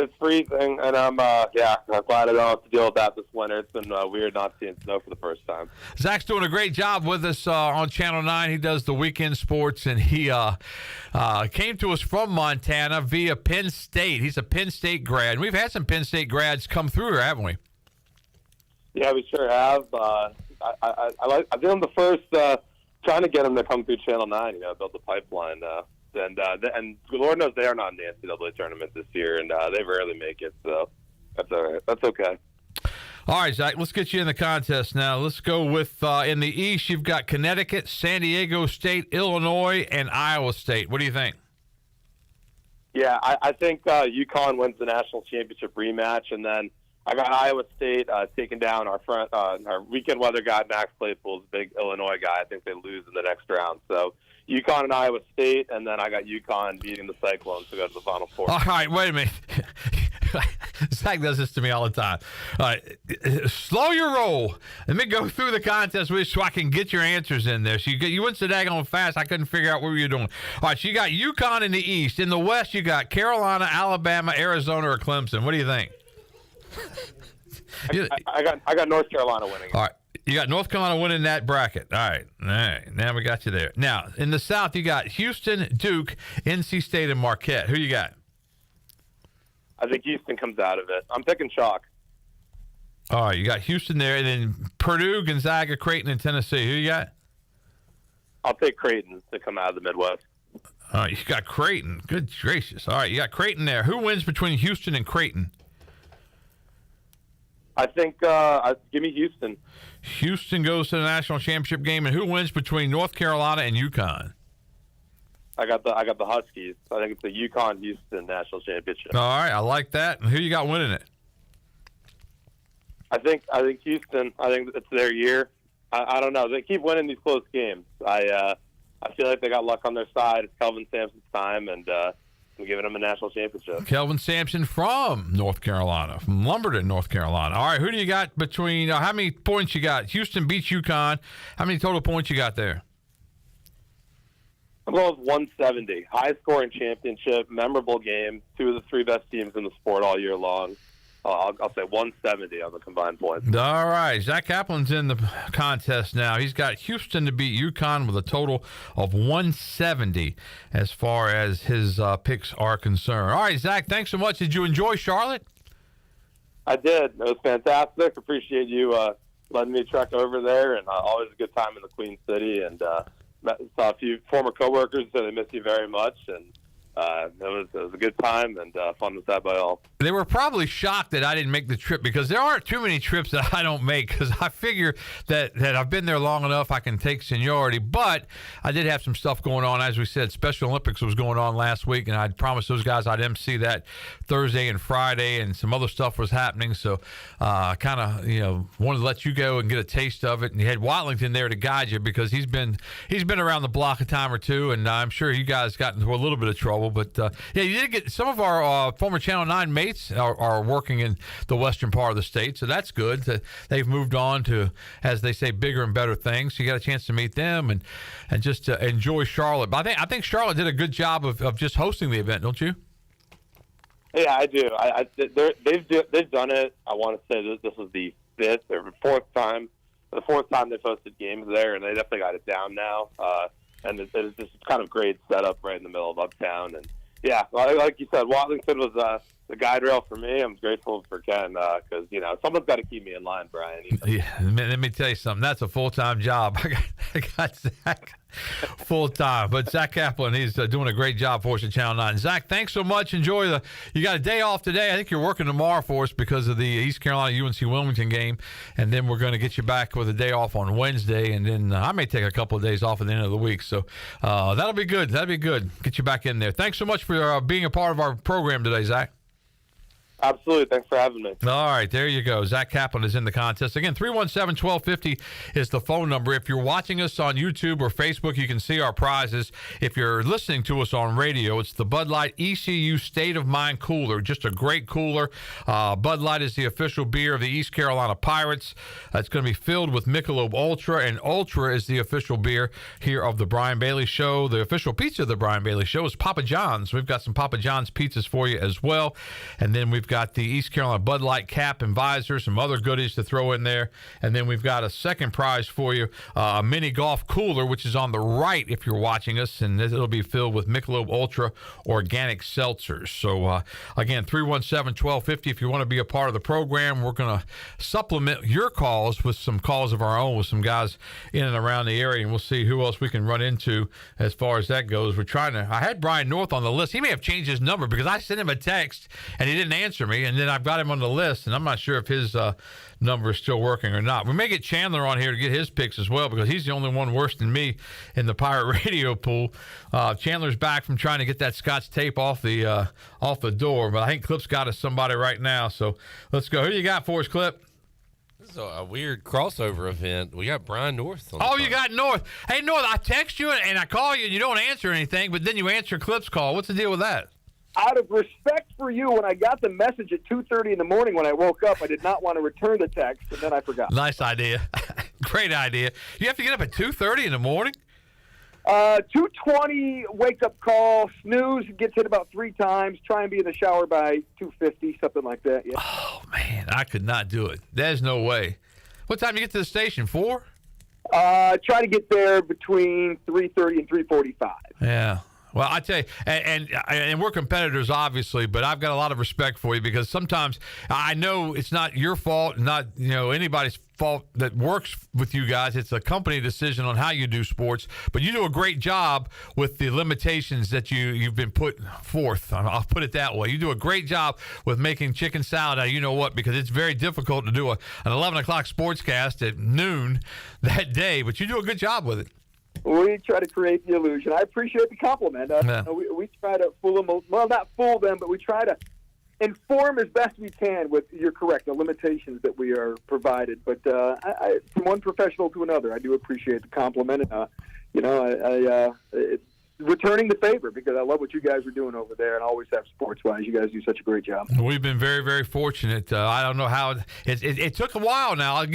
It's freezing, and I'm glad I don't have to deal with that this winter. It's been weird not seeing snow for the first time. Zach's doing a great job with us on Channel 9. He does the weekend sports, and he came to us from Montana via Penn State. He's a Penn State grad. And we've had some Penn State grads come through here, haven't we? Yeah, we sure have. I've been the first trying to get them to come through Channel 9, build the pipeline. And Lord knows they are not in the NCAA tournament this year, and they rarely make it, so that's all right. That's okay. All right, Zach, let's get you in the contest now. Let's go with, in the East, you've got Connecticut, San Diego State, Illinois, and Iowa State. What do you think? Yeah, I think UConn wins the national championship rematch, and then I got Iowa State taking down our weekend weather guy, Max Claypool's big Illinois guy. I think they lose in the next round, so UConn and Iowa State, and then I got UConn beating the Cyclones to go to the Final Four. All right, wait a minute. Zach does this to me all the time. All right, slow your roll. Let me go through the contest with you so I can get your answers in there. So you went so daggone fast, I couldn't figure out what you were doing. All right, so you got UConn in the East. In the West, you got Carolina, Alabama, Arizona, or Clemson. What do you think? I got North Carolina winning. All right. You got North Carolina winning that bracket. All right. Now we got you there. Now, in the South, you got Houston, Duke, NC State, and Marquette. Who you got? I think Houston comes out of it. I'm picking chalk. All right. You got Houston there, and then Purdue, Gonzaga, Creighton, and Tennessee. Who you got? I'll take Creighton to come out of the Midwest. All right. You got Creighton. Good gracious. All right. You got Creighton there. Who wins between Houston and Creighton? I think give me Houston. Houston goes to the national championship game, and who wins between North Carolina and UConn? I got the Huskies. I think it's the UConn-Houston national championship. All right, I like that. And who you got winning it? I think Houston. I think it's their year. I don't know. They keep winning these close games. I feel like they got luck on their side. It's Kelvin Sampson's time, and I'm giving them a national championship. Kelvin Sampson from North Carolina, from Lumberton, North Carolina. All right, who do you got between how many points you got? Houston beats UConn. How many total points you got there? I'm going with 170. High-scoring championship, memorable game. Two of the three best teams in the sport all year long. I'll say 170 on the combined points. All right, Zach Kaplan's in the contest now. He's got Houston to beat UConn with a total of 170 as far as his picks are concerned. All right, Zach, thanks so much. Did you enjoy Charlotte? I did. It was fantastic. Appreciate you letting me trek over there, and always a good time in the Queen City. And saw a few former coworkers, so they miss you very much. And it was a good time and fun was had by all. They were probably shocked that I didn't make the trip because there aren't too many trips that I don't make because I figure that I've been there long enough I can take seniority. But I did have some stuff going on. As we said, Special Olympics was going on last week, and I'd promised those guys I'd MC that Thursday and Friday, and some other stuff was happening. So I kind of, wanted to let you go and get a taste of it. And you had Watlington there to guide you because he's been around the block a time or two, and I'm sure you guys got into a little bit of trouble. But, you did get some of our former Channel 9 mates are working in the western part of the state, so that's good. They've moved on to, as they say, bigger and better things. So you got a chance to meet them and just enjoy Charlotte. But I think Charlotte did a good job of just hosting the event, don't you? Yeah, I do. They've done it. I want to say this is the fourth time they've hosted games there, and they definitely got it down now. And it's just kind of great setup right in the middle of Uptown. And, yeah, like you said, Watlington was the guide rail for me. I'm grateful for Ken because, someone's got to keep me in line, Brian. Yeah, let me tell you something. That's a full-time job. I got Zach full-time. But Zach Kaplan, he's doing a great job for us at Channel 9. Zach, thanks so much. Enjoy you got a day off today. I think you're working tomorrow for us because of the East Carolina UNC Wilmington game. And then we're going to get you back with a day off on Wednesday. And then I may take a couple of days off at the end of the week. So that'll be good. That'll be good. Get you back in there. Thanks so much for being a part of our program today, Zach. Absolutely. Thanks for having me. All right, there you go. Zach Kaplan is in the contest. Again, 317-1250 is the phone number. If you're watching us on YouTube or Facebook, you can see our prizes. If you're listening to us on radio, it's the Bud Light ECU State of Mind Cooler. Just a great cooler. Bud Light is the official beer of the East Carolina Pirates. It's going to be filled with Michelob Ultra, and Ultra is the official beer here of the Brian Bailey Show. The official pizza of the Brian Bailey Show is Papa John's. We've got some Papa John's pizzas for you as well. And then we've got the East Carolina Bud Light cap and visor, some other goodies to throw in there. And then we've got a second prize for you, a mini golf cooler, which is on the right if you're watching us, and it'll be filled with Michelob Ultra organic seltzers. So, again, 317-1250 if you want to be a part of the program. We're going to supplement your calls with some calls of our own with some guys in and around the area, and we'll see who else we can run into as far as that goes. I had Brian North on the list. He may have changed his number because I sent him a text, and he didn't answer me, and then I've got him on the list, and I'm not sure if his number is still working or not. We may get Chandler on here to get his picks as well because he's the only one worse than me in the Pirate Radio pool. Chandler's back from trying to get that Scotch tape off the door, but I think Clip's got us somebody right now. So let's go. Who you got for us, Clip? This is a weird crossover event. We got Brian North on the phone. You got North. Hey, North, I text you and I call you and you don't answer anything, but then you answer Clip's call. What's the deal with that? Out of respect for you, when I got the message at 2:30 in the morning when I woke up, I did not want to return the text, and then I forgot. Nice idea. Great idea. You have to get up at 2:30 in the morning? 2:20 wake-up call, snooze, gets hit about 3 times, try and be in the shower by 2:50, something like that. Yeah. Oh, man, I could not do it. There's no way. What time do you get to the station, 4? Try to get there between 3:30 and 3:45. Yeah. Well, I tell you, and we're competitors, obviously, but I've got a lot of respect for you because sometimes I know it's not your fault, not anybody's fault that works with you guys. It's a company decision on how you do sports, but you do a great job with the limitations that you've been put forth. I'll put it that way. You do a great job with making chicken salad out of you-know-what because it's very difficult to do an 11 o'clock sportscast at noon that day, but you do a good job with it. We try to create the illusion. I appreciate the compliment. We try to fool them. Well, not fool them, but we try to inform as best we can with, you're correct, the limitations that we are provided. But from one professional to another, I do appreciate the compliment. It's returning the favor because I love what you guys are doing over there, and always have sports-wise. You guys do such a great job. We've been very, very fortunate. I don't know how it took a while. Now I'll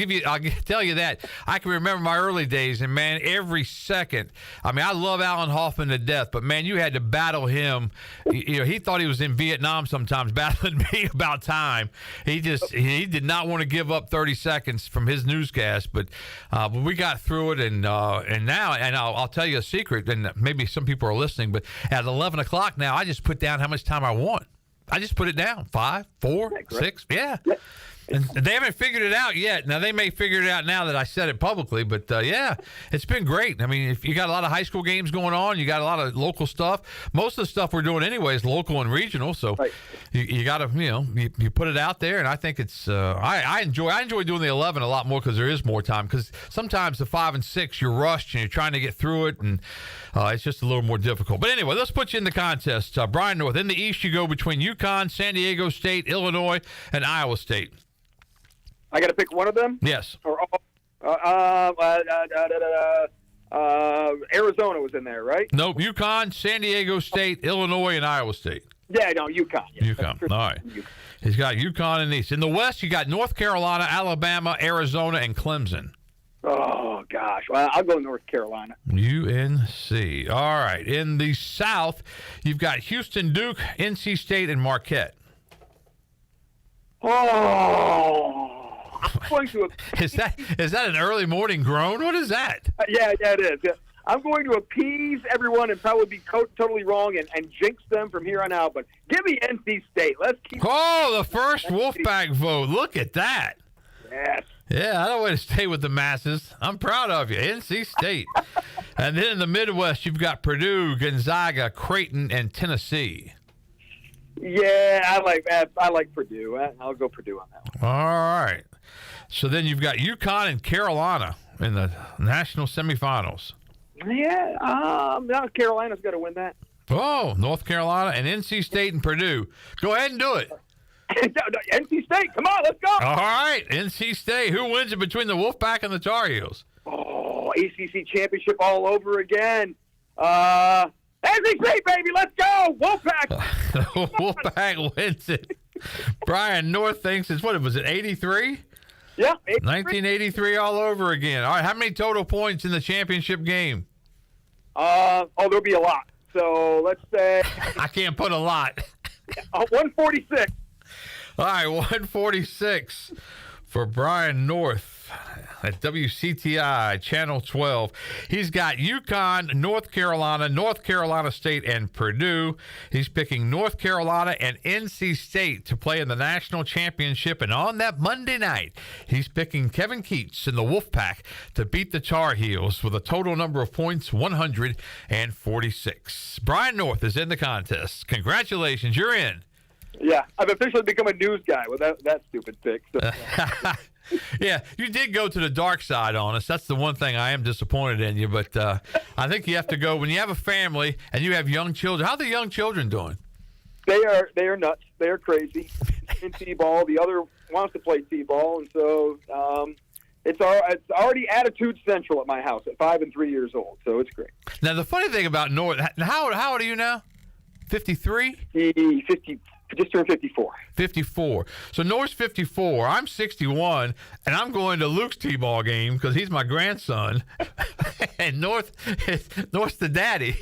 tell you that. I can remember my early days, and man, every second. I mean, I love Alan Hoffman to death, but man, you had to battle him. He thought he was in Vietnam sometimes, battling me about time. He did not want to give up 30 seconds from his newscast, but we got through it, and now, and I'll tell you a secret, and maybe some people are listening, but at 11 o'clock now, I just put down how much time I want. I just put it down. 5, 4, 6. Yeah. And they haven't figured it out yet. Now, they may figure it out now that I said it publicly, but yeah, it's been great. I mean, if you got a lot of high school games going on, you got a lot of local stuff. Most of the stuff we're doing anyway is local and regional, so you got to, you put it out there, and I think it's, I enjoy doing the 11 a lot more because there is more time, because sometimes the 5 and 6, you're rushed and you're trying to get through it, and it's just a little more difficult. But anyway, let's put you in the contest. Brian North, in the East, you go between UConn, San Diego State, Illinois, and Iowa State. I got to pick one of them? Yes. Or Arizona was in there, right? Nope. UConn, San Diego State, Illinois, and Iowa State. Yeah, no, UConn. Yeah, UConn. All right. He's got UConn in the East. In the West, you got North Carolina, Alabama, Arizona, and Clemson. Oh, gosh. Well, I'll go North Carolina. UNC. All right. In the South, you've got Houston, Duke, NC State, and Marquette. Oh, I'm going to. Is that an early morning groan? What is that? Yeah, it is. Yeah. I'm going to appease everyone and probably be totally wrong and jinx them from here on out. But give me NC State. Let's keep. Oh, the first Wolfpack vote. Look at that. Yes. Yeah, I don't want to stay with the masses. I'm proud of you, NC State. And then in the Midwest, you've got Purdue, Gonzaga, Creighton, and Tennessee. Yeah, I like Purdue. I'll go Purdue on that one. All right. So then you've got UConn and Carolina in the national semifinals. Yeah, North Carolina's got to win that. Oh, North Carolina and NC State and Purdue. Go ahead and do it. NC State, come on, let's go. All right, NC State. Who wins it between the Wolfpack and the Tar Heels? Oh, ACC championship all over again. NC State, baby, let's go! Wolfpack! Wolfpack wins it. Brian North thinks it's, what was it, 83? Yeah, 1983 all over again. All right, how many total points in the championship game? There'll be a lot. So let's say... I can't put a lot. 146. All right, 146 for Brian North at WCTI Channel 12. He's got UConn, North Carolina State, and Purdue. He's picking North Carolina and NC State to play in the national championship. And on that Monday night, he's picking Kevin Keatts and the Wolfpack to beat the Tar Heels with a total number of points, 146. Brian North is in the contest. Congratulations, you're in. Yeah, I've officially become a news guy with that stupid pick. So. Yeah, you did go to the dark side on us. That's the one thing I am disappointed in you. But I think you have to go when you have a family and you have young children. How are the young children doing? They are nuts. They are crazy. In t-ball, the other wants to play t-ball, and so it's already attitude central at my house at 5 and 3 years old. So it's great. Now the funny thing about North, how old are you now? 53? 50. Just turned 54. 54. So North's 54. I'm 61, and I'm going to Luke's t-ball game because he's my grandson. And North's the daddy.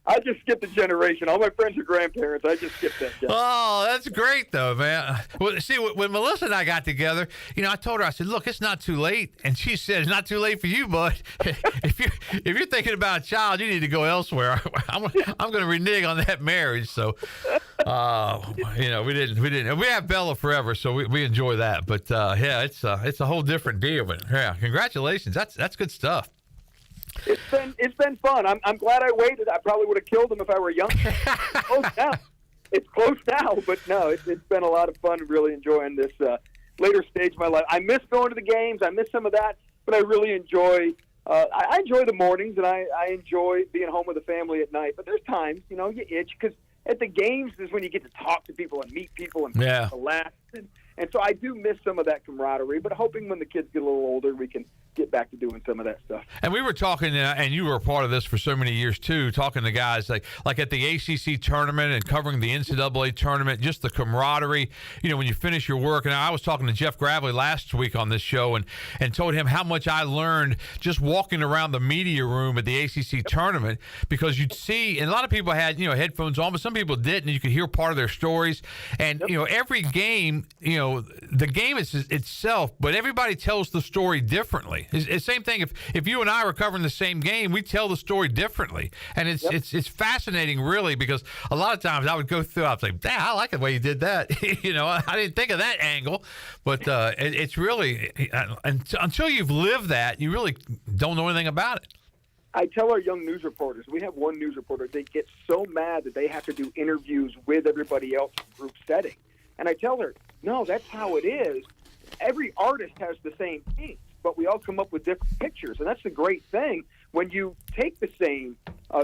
I just skipped a generation. All my friends are grandparents. I just skipped that. Oh, that's great, though, man. Well, see, when Melissa and I got together, I told her, I said, look, it's not too late. And she said, it's not too late for you, bud. If you're thinking about a child, you need to go elsewhere. I'm going to renege on that marriage. So, we didn't. We have Bella forever, so we enjoy that. But yeah, it's a whole different deal. But yeah, congratulations. That's good stuff. It's been fun. I'm glad I waited. I probably would have killed him if I were young. It's close now, but no, it's been a lot of fun. Really enjoying this later stage of my life. I miss going to the games. I miss some of that, but I really enjoy. I enjoy the mornings, and I enjoy being home with the family at night. But there's times, you itch because at the games is when you get to talk to people and meet people and laugh. And so I do miss some of that camaraderie. But hoping when the kids get a little older, we can get back to doing some of that stuff. And we were talking, and you were a part of this for so many years too, talking to guys like at the ACC tournament and covering the NCAA tournament, just the camaraderie, when you finish your work. And I was talking to Jeff Gravely last week on this show and told him how much I learned just walking around the media room at the ACC tournament, because you'd see, and a lot of people had, headphones on, but some people didn't, and you could hear part of their stories. And, every game, the game is itself, but everybody tells the story differently. It's the same thing. If you and I were covering the same game, we tell the story differently, and it's fascinating, really, because a lot of times I would go through, I'd say, "Damn, I like the way you did that." I didn't think of that angle, but it's really until you've lived that, you really don't know anything about it. I tell our young news reporters, we have one news reporter, they get so mad that they have to do interviews with everybody else in group setting, and I tell her, no, that's how it is. Every artist has the same thing, but we all come up with different pictures, and that's the great thing when you take the same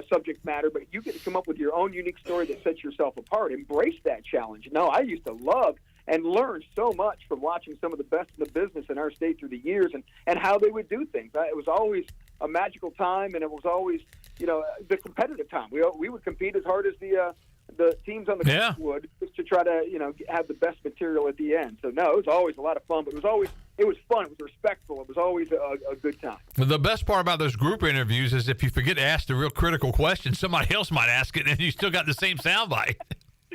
subject matter, but you get to come up with your own unique story that sets yourself apart. Embrace that challenge. No, I used to love and learn so much from watching some of the best in the business in our state through the years and how they would do things. It was always a magical time, and it was always, the competitive time. We would compete as hard as the teams on the court would, just to try to, have the best material at the end. So, no, it was always a lot of fun, but it was fun. It was respectful. It was always a good time. The best part about those group interviews is if you forget to ask the real critical question, somebody else might ask it, and you still got the same soundbite.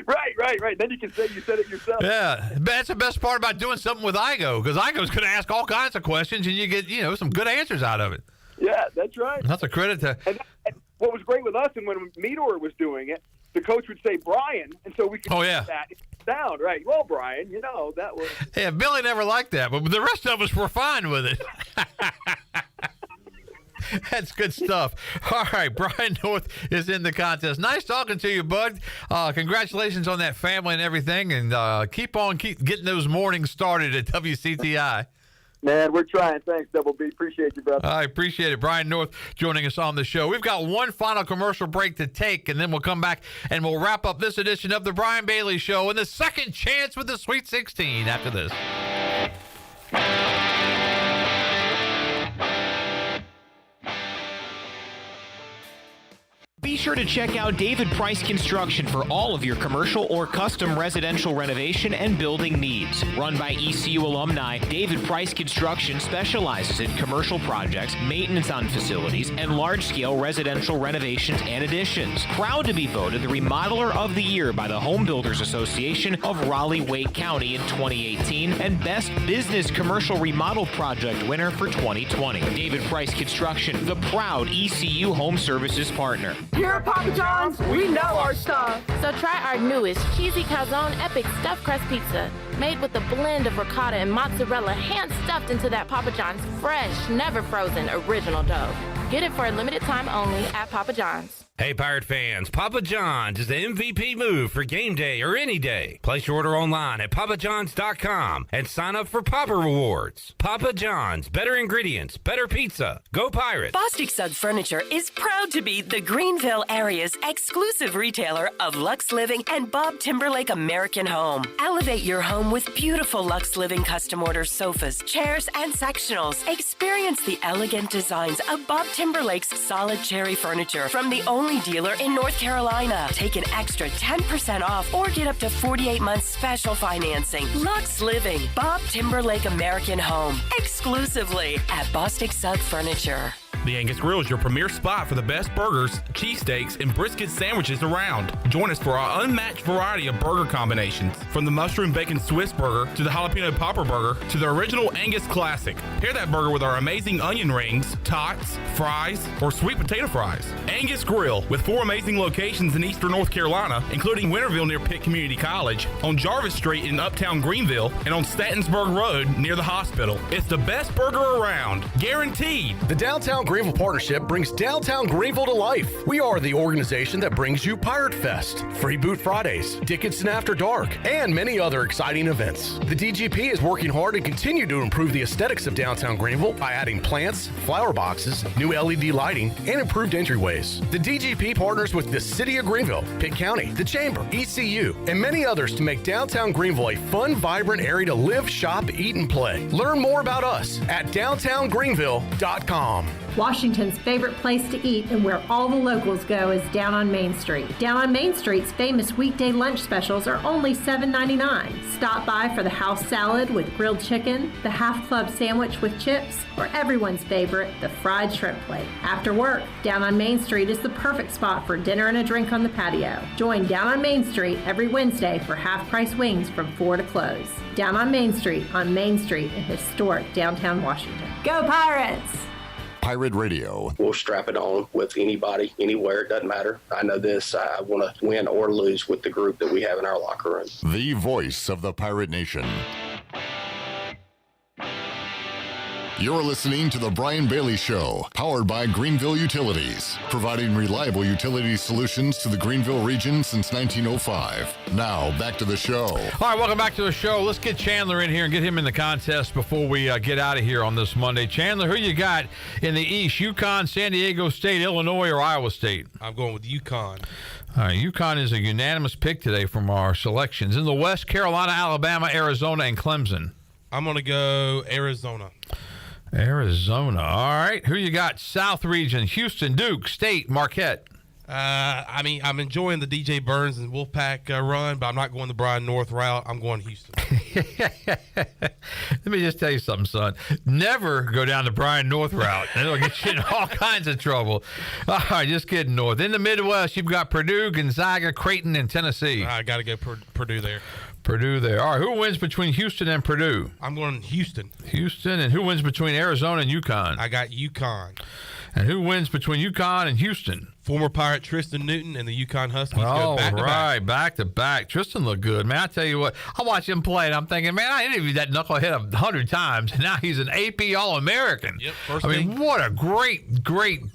Right. Then you can say you said it yourself. Yeah, that's the best part about doing something with Igo, because Igo's going to ask all kinds of questions, and you get, some good answers out of it. Yeah, that's right. That's a credit to. And what was great with us, and when Meador was doing it, the coach would say Brian, and so we could that sound right. Well, Brian, that was. Yeah, Billy never liked that, but the rest of us were fine with it. That's good stuff. All right, Brian North is in the contest. Nice talking to you, bud. Congratulations on that family and everything, and keep getting those mornings started at WCTI. Man, we're trying. Thanks, Double B. Appreciate you, brother. I appreciate it. Brian North joining us on the show. We've got one final commercial break to take, and then we'll come back and we'll wrap up this edition of the Brian Bailey Show and the second chance with the Sweet 16 after this. Be sure to check out David Price Construction for all of your commercial or custom residential renovation and building needs. Run by ECU alumni, David Price Construction specializes in commercial projects, maintenance on facilities, and large-scale residential renovations and additions. Proud to be voted the Remodeler of the Year by the Home Builders Association of Raleigh-Wake County in 2018 and Best Business Commercial Remodel Project winner for 2020. David Price Construction, the proud ECU Home Services partner. Here at Papa John's, we know our stuff. So try our newest Cheesy Calzone Epic Stuffed Crust Pizza. Made with a blend of ricotta and mozzarella hand-stuffed into that Papa John's fresh, never frozen, original dough. Get it for a limited time only at Papa John's. Hey, Pirate fans, Papa John's is the MVP move for game day or any day. Place your order online at papajohns.com and sign up for Papa Rewards. Papa John's, better ingredients, better pizza. Go Pirates! Bostic Sugg Furniture is proud to be the Greenville area's exclusive retailer of Lux Living and Bob Timberlake American Home. Elevate your home with beautiful Lux Living custom order sofas, chairs, and sectionals. Experience the elegant designs of Bob Timberlake's solid cherry furniture from the only dealer in North Carolina. Take an extra 10% off or get up to 48 months special financing. Lux Living, Bob Timberlake American Home, exclusively at Bostic Sugg Furniture. The Angus Grill is your premier spot for the best burgers, cheesesteaks, and brisket sandwiches around. Join us for our unmatched variety of burger combinations, from the mushroom bacon Swiss burger to the jalapeno popper burger to the original Angus classic. Pair that burger with our amazing onion rings, tots, fries, or sweet potato fries. Angus Grill, with 4 amazing locations in eastern North Carolina, including Winterville near Pitt Community College, on Jarvis Street in uptown Greenville, and on Statensburg Road near the hospital. It's the best burger around, guaranteed. The Downtown Greenville Greenville partnership brings downtown Greenville to life. We are the organization that brings you Pirate Fest, Free Boot Fridays, Dickinson After Dark, and many other exciting events. The DGP is working hard to continue to improve the aesthetics of downtown Greenville by adding plants, flower boxes, new LED lighting, and improved entryways. The DGP partners with the City of Greenville, Pitt County, the Chamber, ECU, and many others to make downtown Greenville a fun, vibrant area to live, shop, eat, and play. Learn more about us at downtowngreenville.com. Washington's favorite place to eat and where all the locals go is down on Main Street. Down on Main Street's famous weekday lunch specials are only $7.99. Stop by for the house salad with grilled chicken, the half club sandwich with chips, or everyone's favorite, the fried shrimp plate. After work, Down on Main Street is the perfect spot for dinner and a drink on the patio. Join Down on Main Street every Wednesday for half-price wings from 4 to close. Down on Main Street in historic downtown Washington. Go Pirates! Pirate Radio. We'll strap it on with anybody, anywhere. It doesn't matter. I know this. I want to win or lose with the group that we have in our locker room. The voice of the Pirate Nation. You're listening to The Brian Bailey Show, powered by Greenville Utilities, providing reliable utility solutions to the Greenville region since 1905. Now, back to the show. All right, welcome back to the show. Let's get Chandler in here and get him in the contest before we get out of here on this Monday. Chandler, who you got in the East? UConn, San Diego State, Illinois, or Iowa State? I'm going with UConn. All right, UConn is a unanimous pick today from our selections. In the West, Carolina, Alabama, Arizona, and Clemson. I'm going to go Arizona. Arizona. All right. Who you got? South region, Houston, Duke, State, Marquette. I'm enjoying the DJ Burns and Wolfpack run, but I'm not going the Brian North route. I'm going Houston. Let me just tell you something, son. Never go down the Brian North route. It'll get you in all kinds of trouble. All right, just kidding, North. In the Midwest, you've got Purdue, Gonzaga, Creighton, and Tennessee. I got to go Purdue there. Purdue there. All right, who wins between Houston and Purdue? I'm going Houston. Houston. And who wins between Arizona and UConn? I got UConn. And who wins between UConn and Houston? Former Pirate Tristan Newton and the UConn Huskies go back to back. Tristan looked good, man. I tell you what, I watch him play, and I'm thinking, man, I interviewed that knucklehead 100 times, and now he's an AP All-American. Yep, what a great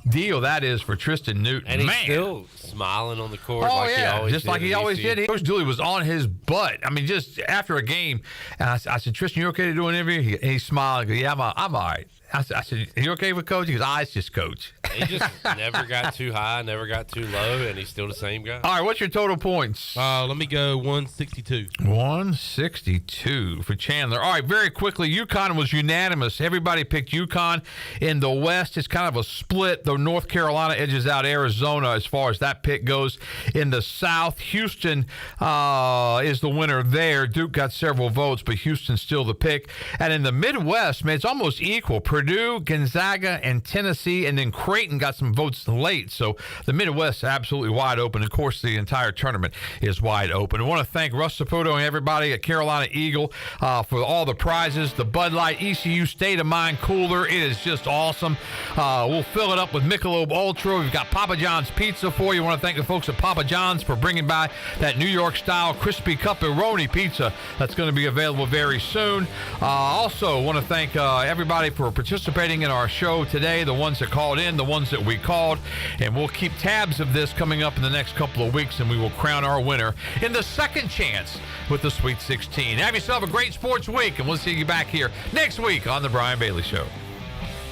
deal that is for Tristan Newton. And he's still smiling on the court. Oh, like yeah, he always just like he always did. Coach Dooley was on his butt. I mean, just after a game, and I said, Tristan, you okay to do an interview? He smiled and goes, yeah, I'm all right. I said, are you okay with Coach? He goes, it's just Coach. He just never got too high, never got too low, and he's still the same guy. All right, what's your total points? Let me go 162. 162 for Chandler. All right, very quickly, UConn was unanimous. Everybody picked UConn. In the West, it's kind of a split, though North Carolina edges out Arizona as far as that pick goes. In the South, Houston is the winner there. Duke got several votes, but Houston's still the pick. And in the Midwest, man, it's almost equal. Purdue, Gonzaga, and Tennessee, and then Creighton got some votes late. So the Midwest is absolutely wide open. Of course, the entire tournament is wide open. I want to thank Russ Saputo and everybody at Carolina Eagle for all the prizes. The Bud Light ECU State of Mind cooler, it is just awesome. We'll fill it up with Michelob Ultra. We've got Papa John's Pizza for you. I want to thank the folks at Papa John's for bringing by that New York-style crispy pepperoni pizza that's going to be available very soon. Also, want to thank everybody for participating in our show today, the ones that called in, the ones that we called, and we'll keep tabs of this coming up in the next couple of weeks, and we will crown our winner in the second chance with the Sweet 16. Have yourself a great sports week, and we'll see you back here next week on The Brian Bailey Show.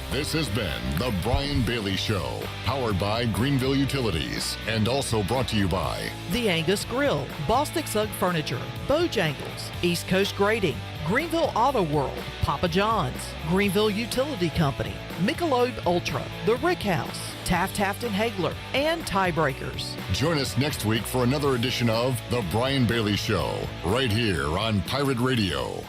This has been The Brian Bailey Show, powered by Greenville Utilities, and also brought to you by The Angus Grill, Bostic Sugg Furniture, Bojangles, East Coast Grading, Greenville Auto World, Papa John's, Greenville Utility Company, Michelob Ultra, The Rick House, Taft Hagler, and Tiebreakers. Join us next week for another edition of The Brian Bailey Show, right here on Pirate Radio.